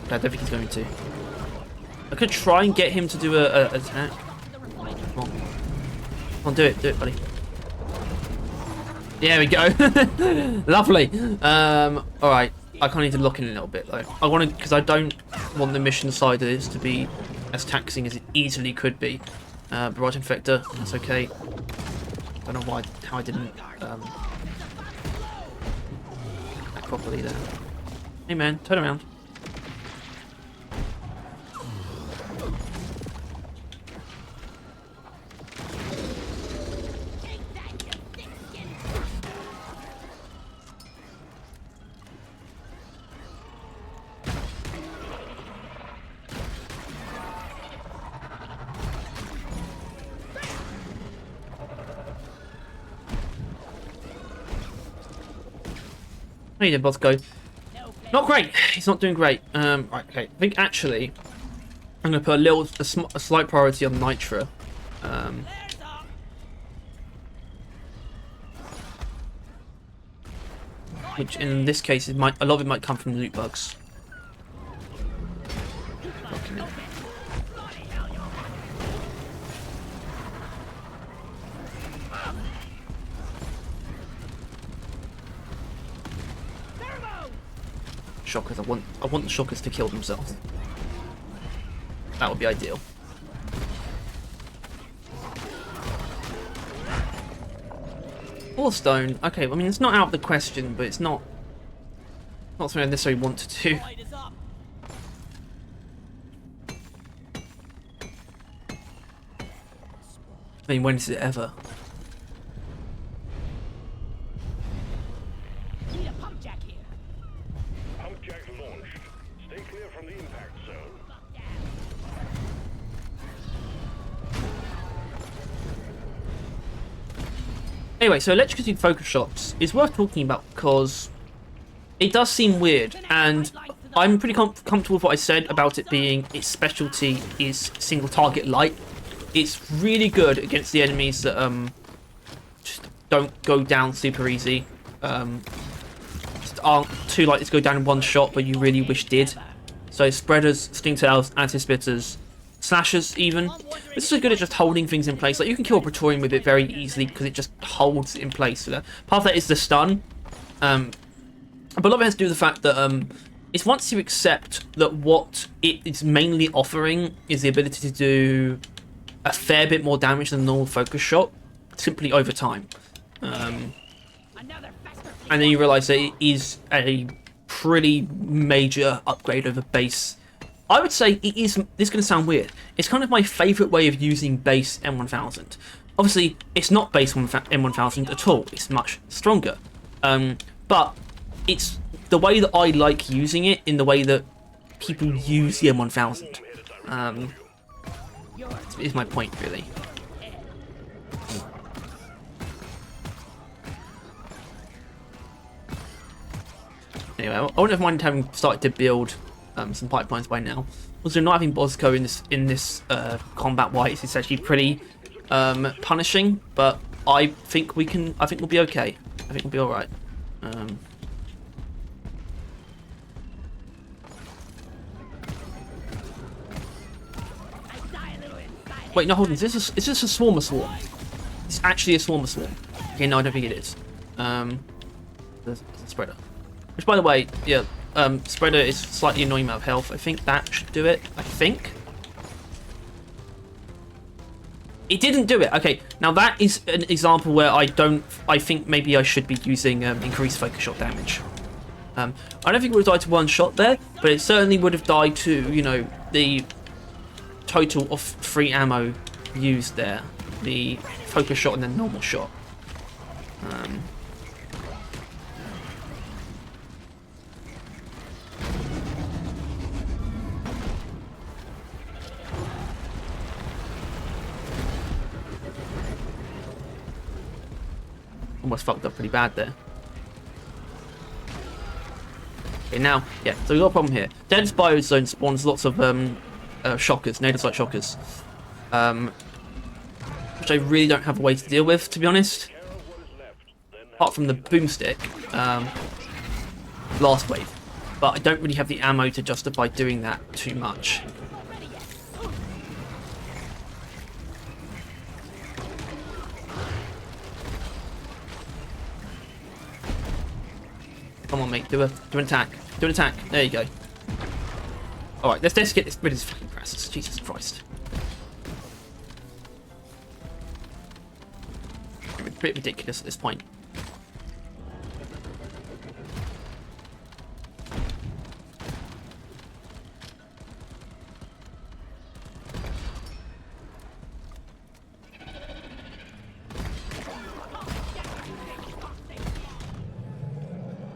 I don't think he's going to. I could try and get him to do a attack. Come on, do it, buddy. There we go. Lovely. All right. I kind of need to lock in a little bit though. I want to, because I don't want the mission side of this to be as taxing as it easily could be. Barrage Infector, that's okay. Don't know how I didn't act properly there. Hey man, turn around. How you doing, Bosco? Not great. He's not doing great. Right, okay. I think actually I'm going to put a slight priority on Nitra. Which in this case, a lot of it might come from loot bugs. Shockers, I want the shockers to kill themselves. That would be ideal. Stone. Okay, I mean it's not out of the question, but it's not something I necessarily want to do. I mean, when is it ever? Anyway, so electrocuting focus shots is worth talking about because it does seem weird, and I'm pretty comfortable with what I said about it being its specialty is single target light. It's really good against the enemies that just don't go down super easy. Just aren't too likely to go down in one shot, but you really wish did. So spreaders, stingtails, anti-spitters, slashers even. This is good at just holding things in place. Like you can kill a Praetorian with it very easily because it just holds it in place. So part of that is the stun. But a lot of it has to do with the fact that it's once you accept that what it is mainly offering is the ability to do a fair bit more damage than a normal focus shot, simply over time. And then you realise that it is a pretty major upgrade over base. I would say it is, this is going to sound weird, it's kind of my favourite way of using base M1000. Obviously, it's not base M1000 at all, it's much stronger. But it's the way that I like using it in the way that people use the M1000. Is my point, really. Anyway, I wouldn't have minded having started to build some pipelines by now. Also, not having Bosco in this combat wise is actually pretty punishing, but I think we'll be okay. I think we'll be all right. Wait, no, hold on. Is this a swarmer swarm? It's actually a swarmer swarm. Okay, no, I don't think it is. The spreader. Which, by the way, yeah, spreader is slightly annoying amount of health. I think that should do it. I think. It didn't do it. Okay, now that is an example where I think maybe I should be using increased focus shot damage. I don't think it would have died to one shot there, but it certainly would have died to, you know, the total of 3 ammo used there. The focus shot and then normal shot. Almost fucked up pretty bad there. Okay, now, yeah, so we've got a problem here. Dense biozone spawns lots of shockers, nadir-site shockers. Which I really don't have a way to deal with, to be honest. Apart from the boomstick, last wave. But I don't really have the ammo to justify doing that too much. Come on, mate, do an attack. Do an attack. There you go. Alright, let's get rid of this fucking presses. Jesus Christ. It's a bit ridiculous at this point.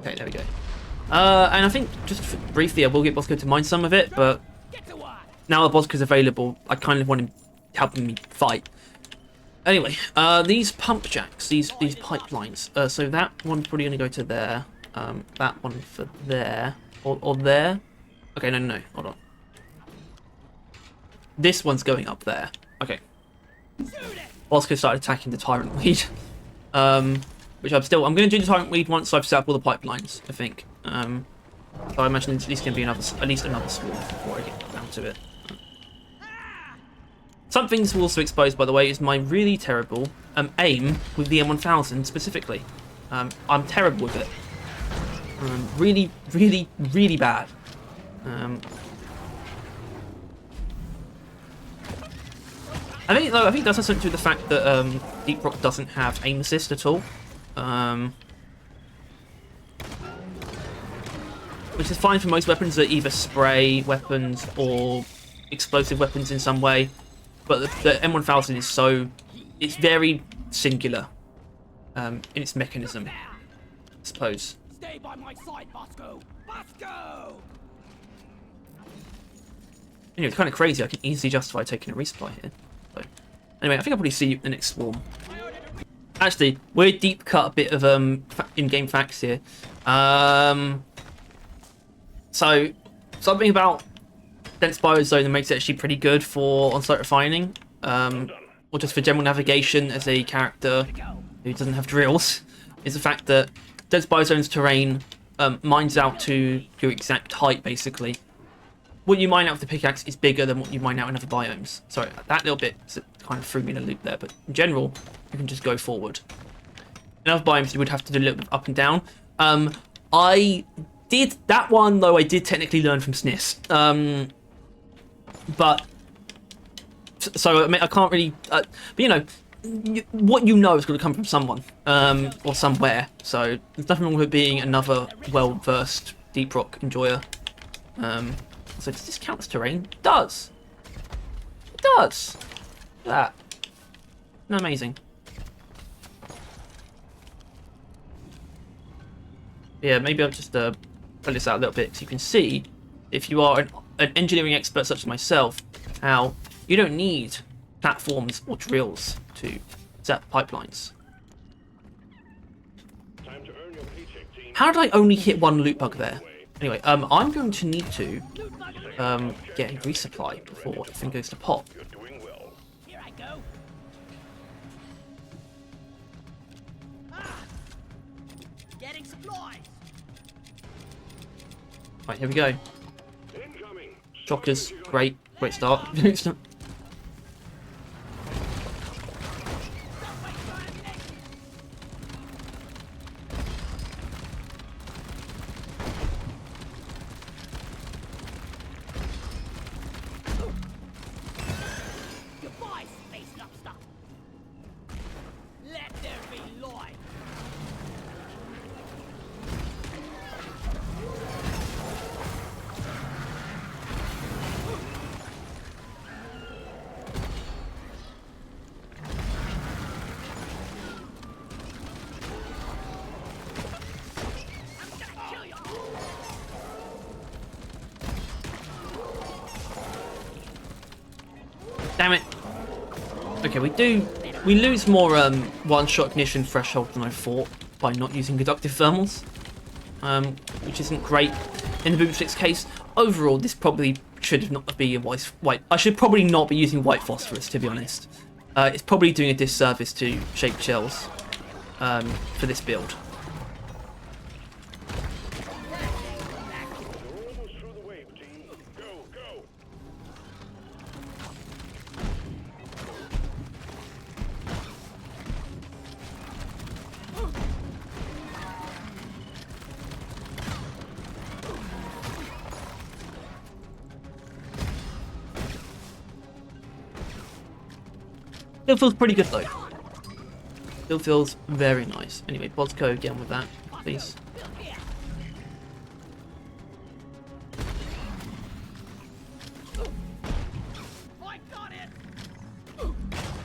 Okay, there we go. And I think, just briefly, I will get Bosco to mine some of it, but now that Bosco's available, I kind of want him helping me fight. Anyway, these pump jacks, these pipelines, so that one's probably going to go to there, that one for there, or there. Okay, no, hold on. This one's going up there. Okay. Bosco started attacking the Tyrant Weed. Which I'm going to do the Tyrant Weed once I've set up all the pipelines, I think. So I imagine at least going to be at least another swarm before I get down to it. Something to also expose, by the way, is my really terrible aim with the M1000 specifically. I'm terrible with it. Really, really, really bad. I think that's something to do with the fact that Deep Rock doesn't have aim assist at all. Which is fine for most weapons that either spray weapons or explosive weapons in some way. But the M1000 is it's very singular in its mechanism, I suppose. Stay by my side, Bosco! Bosco! Anyway, it's kind of crazy. I can easily justify taking a resupply here. So, anyway, I think I'll probably see you in the next swarm. Actually, we're deep cut a bit of in-game facts here. So, something about dense biozone that makes it actually pretty good for on-site refining, or just for general navigation as a character who doesn't have drills, is the fact that dense biozone's terrain mines out to your exact height, basically. What you mine out with the pickaxe is bigger than what you mine out in other biomes. Sorry, that little bit kind of threw me in a loop there, but in general, you can just go forward. In other biomes, you would have to do a little bit up and down. I did that one, though I did technically learn from SNIS. But so I mean, I can't really, but you know, what you know is going to come from someone or somewhere. So there's nothing wrong with being another well-versed Deep Rock enjoyer. So does this count as terrain? It does. It does. Look at that. Isn't that amazing? Yeah, maybe I'll just pull this out a little bit so you can see, if you are an engineering expert such as myself, how you don't need platforms or drills to set up pipelines. Time to earn your paycheck, team. How did I only hit one loot bug there? Anyway, I'm going to need to get a resupply before everything goes to pop. You're doing well. Here I go. Getting supplies. Right, here we go. Incoming. Shockers, great start. Goodbye, space lobster. Let there be light. Damn it. Okay, we lose more one-shot ignition threshold than I thought by not using conductive thermals, which isn't great in the Boomstick's case. Overall, this probably should not be a white. I should probably not be using white phosphorus, to be honest. It's probably doing a disservice to shaped shells for this build. Still feels pretty good though. Still feels very nice. Anyway, Bosco, get on with that, please.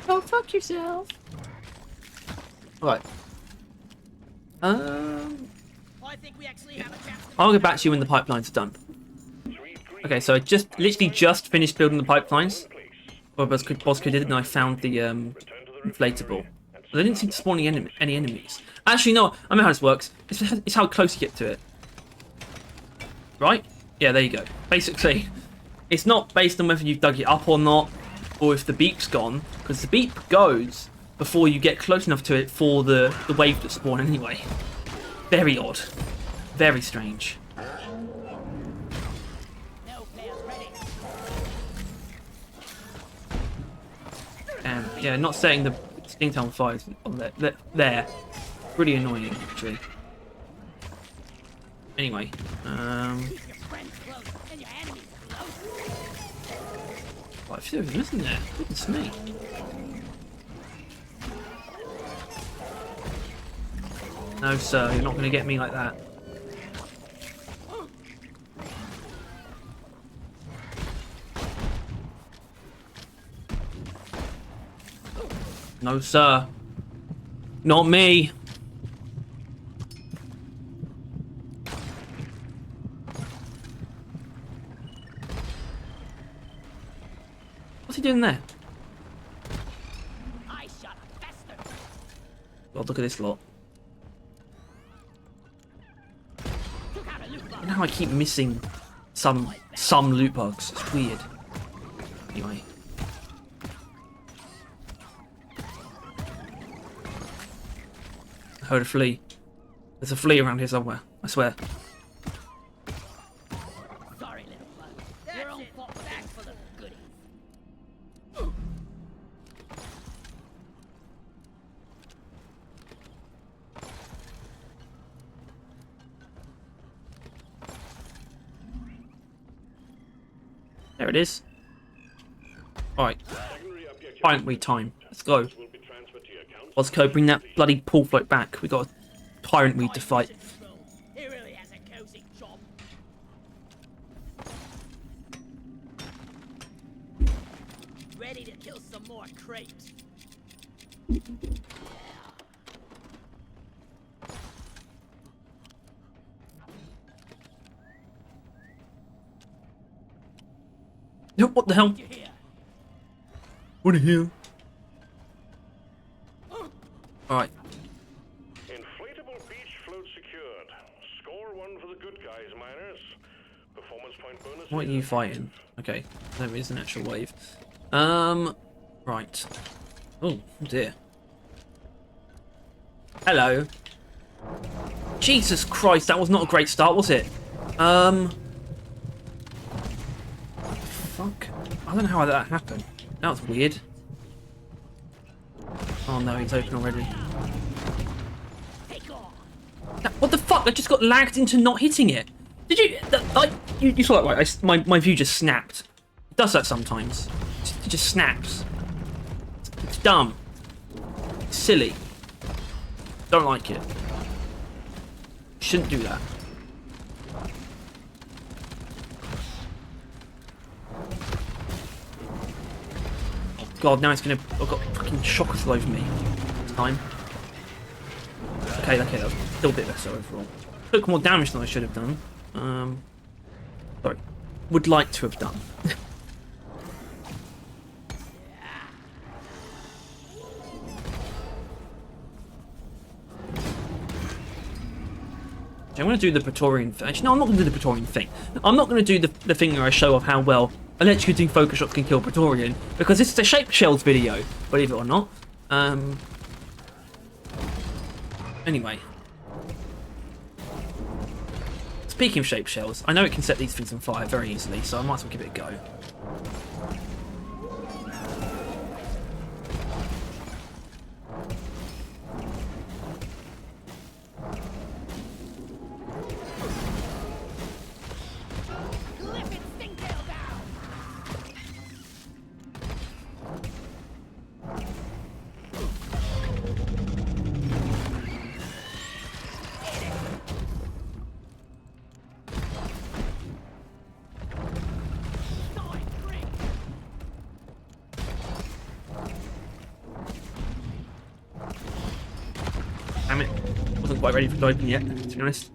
Oh, fuck yourself. Alright. I'll get back to you when the pipelines are done. Okay, so I literally just finished building the pipelines. Well, Bosco did it, and I found the inflatable. But I didn't seem to spawn any enemies. Actually, no, I know how this works. It's how close you get to it. Right? Yeah, there you go. Basically, it's not based on whether you've dug it up or not, or if the beep's gone, because the beep goes before you get close enough to it for the wave to spawn anyway. Very odd. Very strange. Yeah, not setting the extinct on fire on there. Pretty annoying, actually. Anyway, quite a few of them, isn't there? Goodness me. No, sir, you're not going to get me like that. No, sir. Not me. What's he doing there? God, look at this lot. Now I keep missing some loot bugs. It's weird. Anyway. I heard a flea. There's a flea around here somewhere, I swear. Sorry, little bug. Your own fault back for the goodies. There it is. Alright. Finally time. Let's go. Bosco, bring that bloody pool float back. We got a tyrant weed to fight. He really has a cozy job. Ready to kill some more crepes. What the hell? What the hell? Alright. Inflatable beach float secured. Score 1 for the good guys, miners. Performance point bonus. What are you fighting? Okay, there is an actual wave. Right. Oh dear. Hello. Jesus Christ, that was not a great start, was it? Fuck. I don't know how that happened. That was weird. Oh no, it's open already. What the fuck? I just got lagged into not hitting it. Did you? You saw that, right? My view just snapped. It does that sometimes. It just snaps. It's dumb. It's silly. Don't like it. Shouldn't do that. Oh god, now it's gonna. I've got fucking shockers all over me. This time. Okay, that was still a bit better overall. Took more damage than I should have done. Sorry. Would like to have done. I'm going to do the Praetorian thing. Actually, no, I'm not going to do the Praetorian thing. I'm not going to do the thing where I show off how well electrocuting focus shots can kill Praetorian, because this is a shape shells video, believe it or not. Anyway. Speaking of shape shells, I know it can set these things on fire very easily, so I might as well give it a go. Damn it. Wasn't quite ready for it to open yet, to be honest.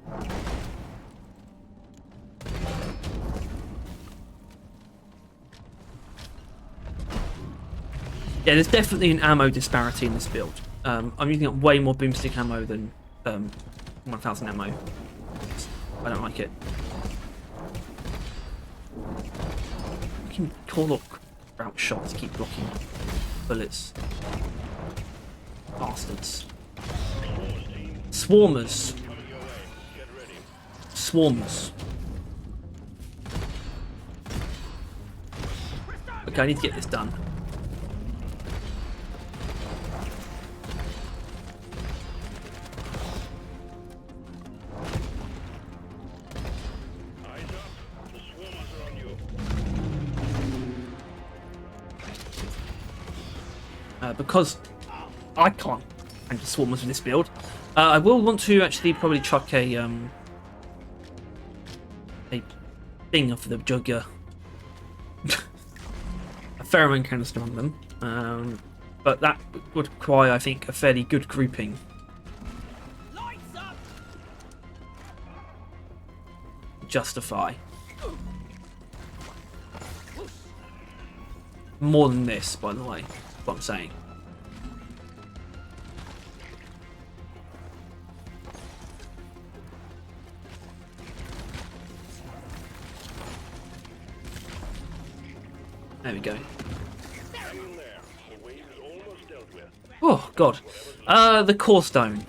Yeah, there's definitely an ammo disparity in this build. I'm using up way more Boomstick ammo than 1000 ammo. I don't like it. I can call up route shots to keep blocking bullets. Bastards. Swarmers. Swarmers. Okay, I need to get this done. Because I can't handle swarmers with this build, I will want to actually probably chuck a thing off the jugger, a pheromone canister on them, but that would require, I think, a fairly good grouping. Justify more than this, by the way. What I'm saying. There we go. Oh god. The core stone.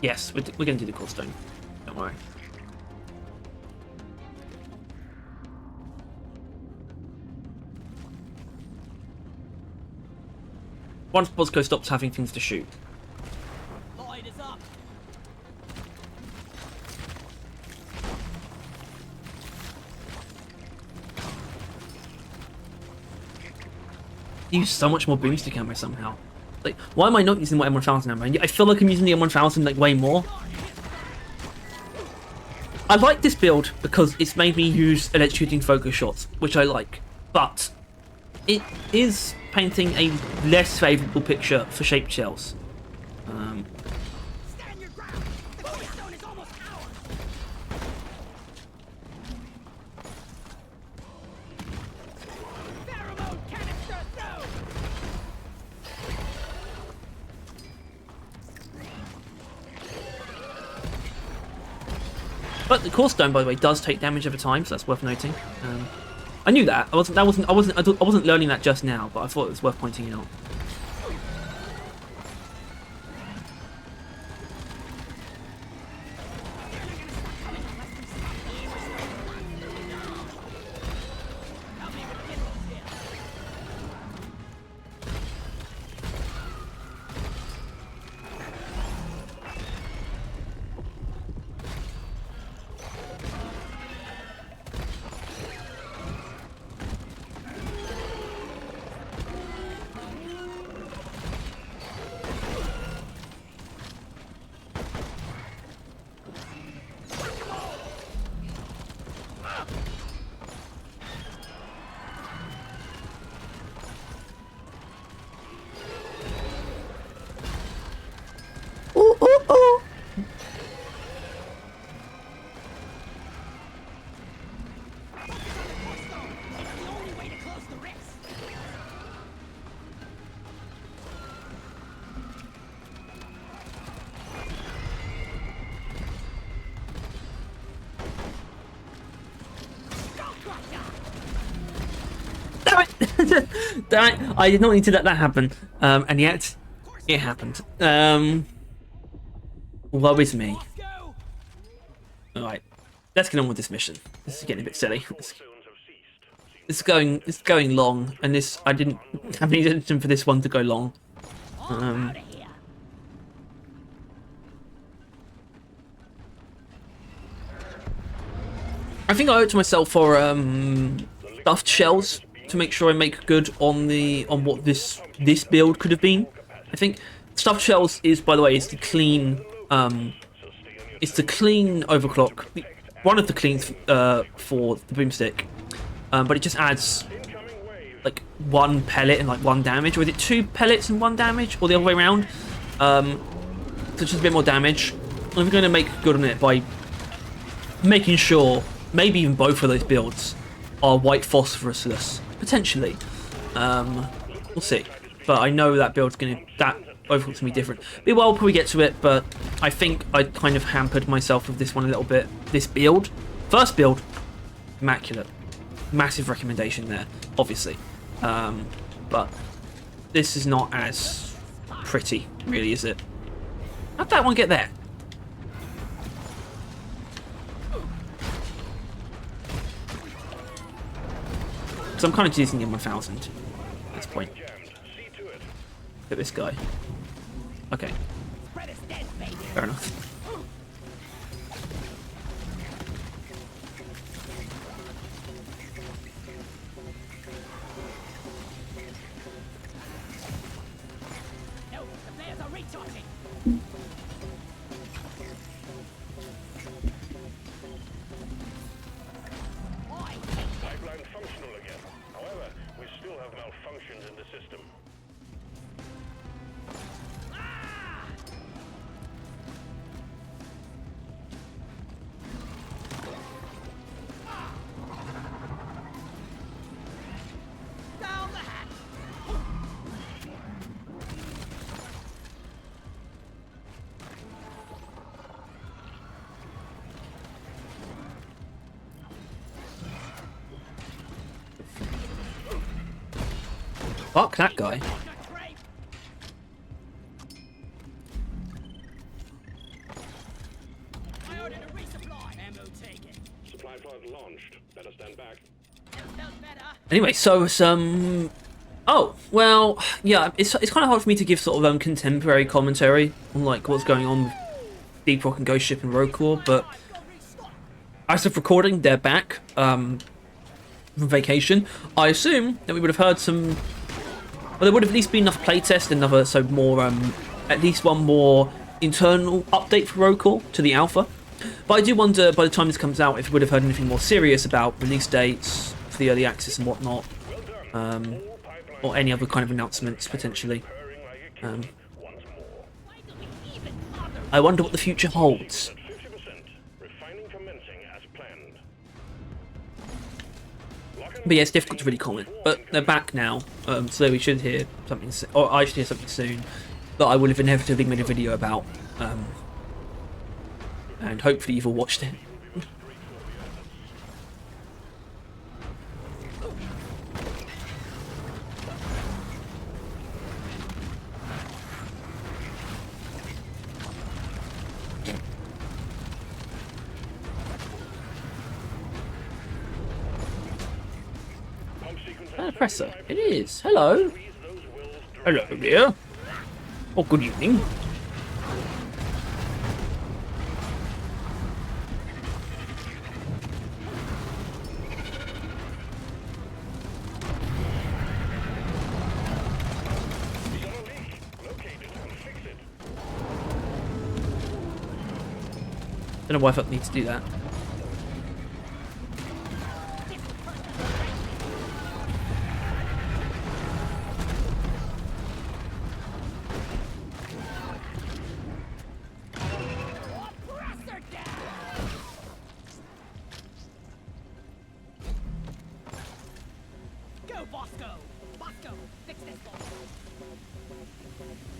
Yes, we're going to do the core stone. Don't worry. Once Bosco stops having things to shoot. Light is up. Use so much more Boomstick ammo somehow. Like, why am I not using my M1000 ammo? I feel like I'm using the M1000 like way more. I like this build because it's made me use electrocuting focus shots, which I like, but it is painting a less favourable picture for shaped shells. Stand your ground. The Boomstone is almost ours. Pheromone canister through. But the core stone, by the way, does take damage over time, so that's worth noting. I knew that. I wasn't learning that just now, but I thought it was worth pointing out. I did not need to let that happen, and yet it happened. Woe is me. All right, let's get on with this mission. This is getting a bit silly. It's going long, and I didn't have any intention for this one to go long. I think I owe it to myself for stuffed shells to make sure I make good on what this build could have been. I think stuffed shells is, by the way, the clean overclock, one of the cleans for the boomstick, but it just adds like 1 pellet and like 1 damage, or is it 2 pellets and 1 damage, or the other way around? So just a bit more damage. I'm going to make good on it by making sure maybe even both of those builds are white phosphorusless, potentially. We'll see. But I know that build's that overclock's gonna be different. We will probably get to it, but I think I kind of hampered myself with this one a little bit. This build, first build, immaculate, massive recommendation there, obviously. But this is not as pretty, really, is it? How'd that one get there? So I'm kind of using him 1000 at this point. Look at this guy. Okay. Fair enough. No, the players are recharging. Pipeline functional again. However, we still have malfunctions in the system. Down the hatch. Fuck that guy. I ordered a resupply. Ammo taken. Supply pod launched. Better stand back. Never felt better. Anyway, so some. Oh well, yeah. It's kind of hard for me to give sort of contemporary commentary on like what's going on with Deep Rock and Ghost Ship and Road Core, but as of recording, they're back from vacation. I assume that we would have heard some. Well, there would have at least been enough playtest, another so more at least one more internal update for Road Core to the alpha. But I do wonder by the time this comes out if we would have heard anything more serious about release dates for the early access and whatnot, or any other kind of announcements potentially. I wonder what the future holds. 50%. Refining commencing as planned. But yeah, it's difficult to really comment. But they're back now, so we should hear something, or I should hear something soon that I will have inevitably made a video about. And hopefully you've all watched it. Presser, it is. Hello. Hello, dear. Oh, good evening. Don't know why I felt the need to do that.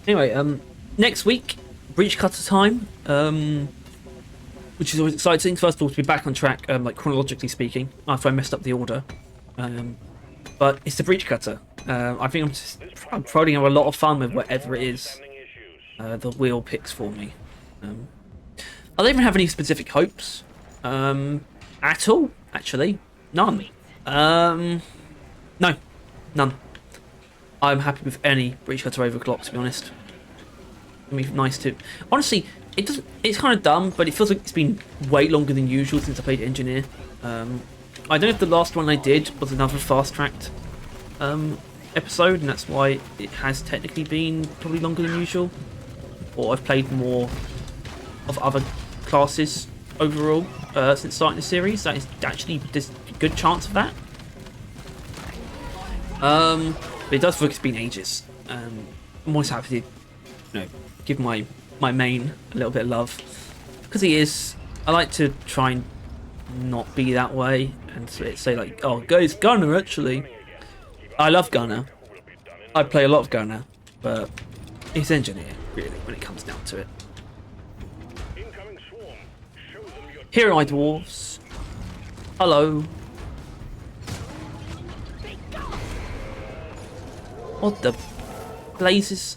Anyway, next week, Breach Cutter time, which is always exciting. First of all, to be back on track, like chronologically speaking, after I messed up the order. But it's the Breach Cutter. I think I'm probably gonna have a lot of fun with whatever it is Standing issues. the wheel picks for me. I don't even have any specific hopes at all. Actually, none. No, none. I'm happy with any breach cutter overclock, to be honest. It'd be nice to. Honestly, it doesn't. It's kind of dumb, but it feels like it's been way longer than usual since I played Engineer. I don't know if the last one I did was another fast-tracked episode, and that's why it has technically been probably longer than usual. Or I've played more of other classes overall since starting the series. That is actually there's a good chance of that. But it does feel like it's been ages. I'm always happy to, give my main a little bit of love because he is. I like to try and not be that way and say like, oh, guys, Gunner. Actually, I love Gunner. I play a lot of Gunner, but he's Engineer really when it comes down to it. Incoming swarm. Show them your Here are my dwarves. Hello. What the blazes?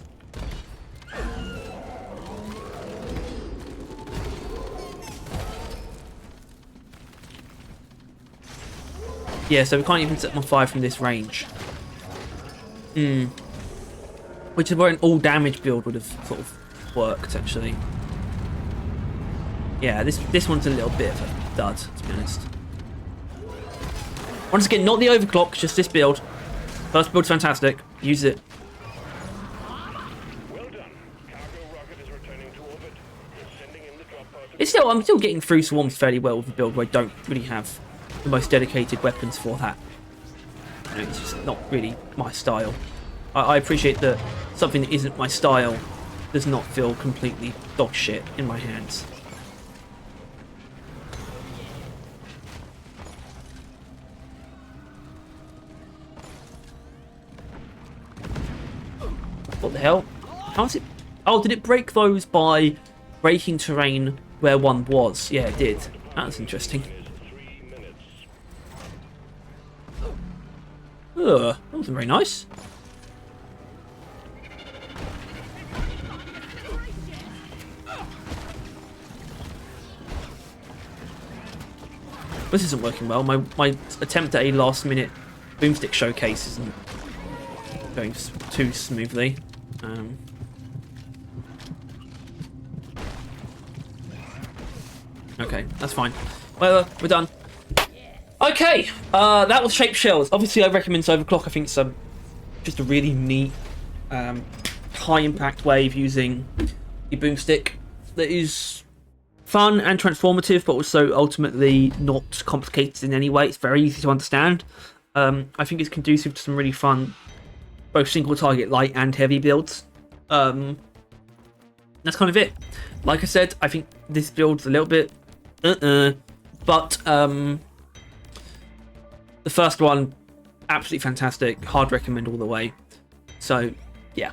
Yeah, so we can't even set them on fire from this range. Which is where an all damage build would have sort of worked actually. Yeah, this one's a little bit of a dud, to be honest. Once again, not the overclock, just this build. First build's fantastic. Use it. well done. Cargo rocket is returning to orbit. You're sending in the drop pod. I'm still getting through swarms fairly well with a build where I don't really have the most dedicated weapons for that. It's just not really my style. I appreciate that something that isn't my style does not feel completely dog shit in my hands. What the hell? How's it? Oh, did it break those by breaking terrain where one was? Yeah, it did. That's interesting. 3 minutes. Ugh, that wasn't very nice. This isn't working well. My attempt at a last-minute boomstick showcase isn't going too smoothly. Okay, that's fine. Well, we're done. Okay, that was Shape Shells. Obviously, I recommend Overclock. I think it's just a really neat, high-impact way of using your boomstick that is fun and transformative, but also ultimately not complicated in any way. It's very easy to understand. I think it's conducive to some really fun, both single-target light and heavy builds. That's kind of it. Like I said, I think this build's a little bit but the first one, absolutely fantastic. Hard recommend all the way. So, yeah.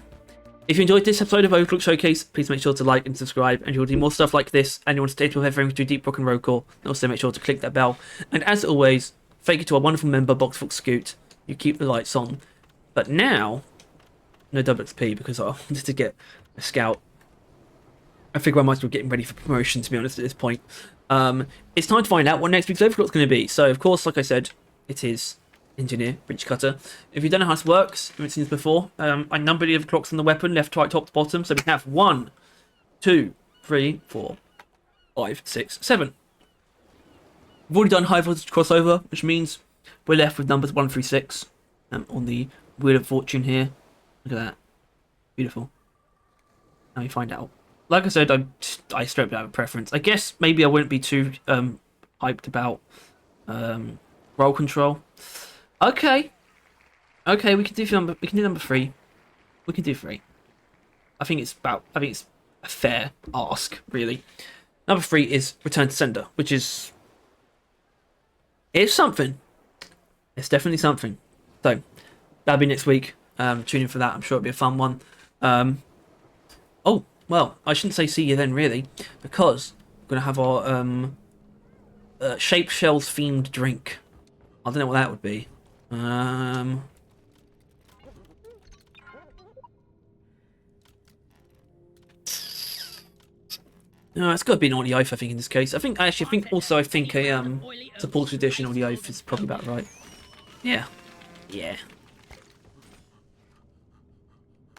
If you enjoyed this episode of Overclock Showcase, please make sure to like and subscribe, and you'll do more stuff like this, and you want to stay tuned with everything to Deep Rock and Roll Core, also make sure to click that bell. And as always, thank you to our wonderful member, Boxfox Scoot. You keep the lights on. But now, no double XP, because I wanted to get a scout. I figure I might as well getting ready for promotion, to be honest, at this point. It's time to find out what next week's Overclock's going to be. So, of course, like I said, it is Engineer, Breach Cutter. If you don't know how this works, you haven't seen this before, I number the overclocks on the weapon, left, right, top to bottom. So we have 1, 2, 3, 4, 5, 6, 7. We've already done high voltage crossover, which means we're left with numbers 1 through 6 on the Wheel of Fortune here. Look at that. Beautiful. Now we find out. Like I said, I straight out of preference. I guess maybe I wouldn't be too hyped about roll control. Okay, we can do number 3. We can do 3. I think it's a fair ask, really. Number 3 is Return to Sender, which is something. It's definitely something. So that'll be next week. Tune in for that. I'm sure it'll be a fun one. Oh, well, I shouldn't say see you then, really, because we're going to have our Shape Shells themed drink. I don't know what that would be. No, it's got to be an on the oath. I think in this case, I think a supported edition on the oath is probably about right. Yeah, yeah.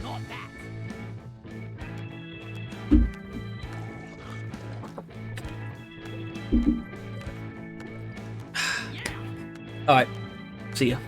Not that. All right. See ya.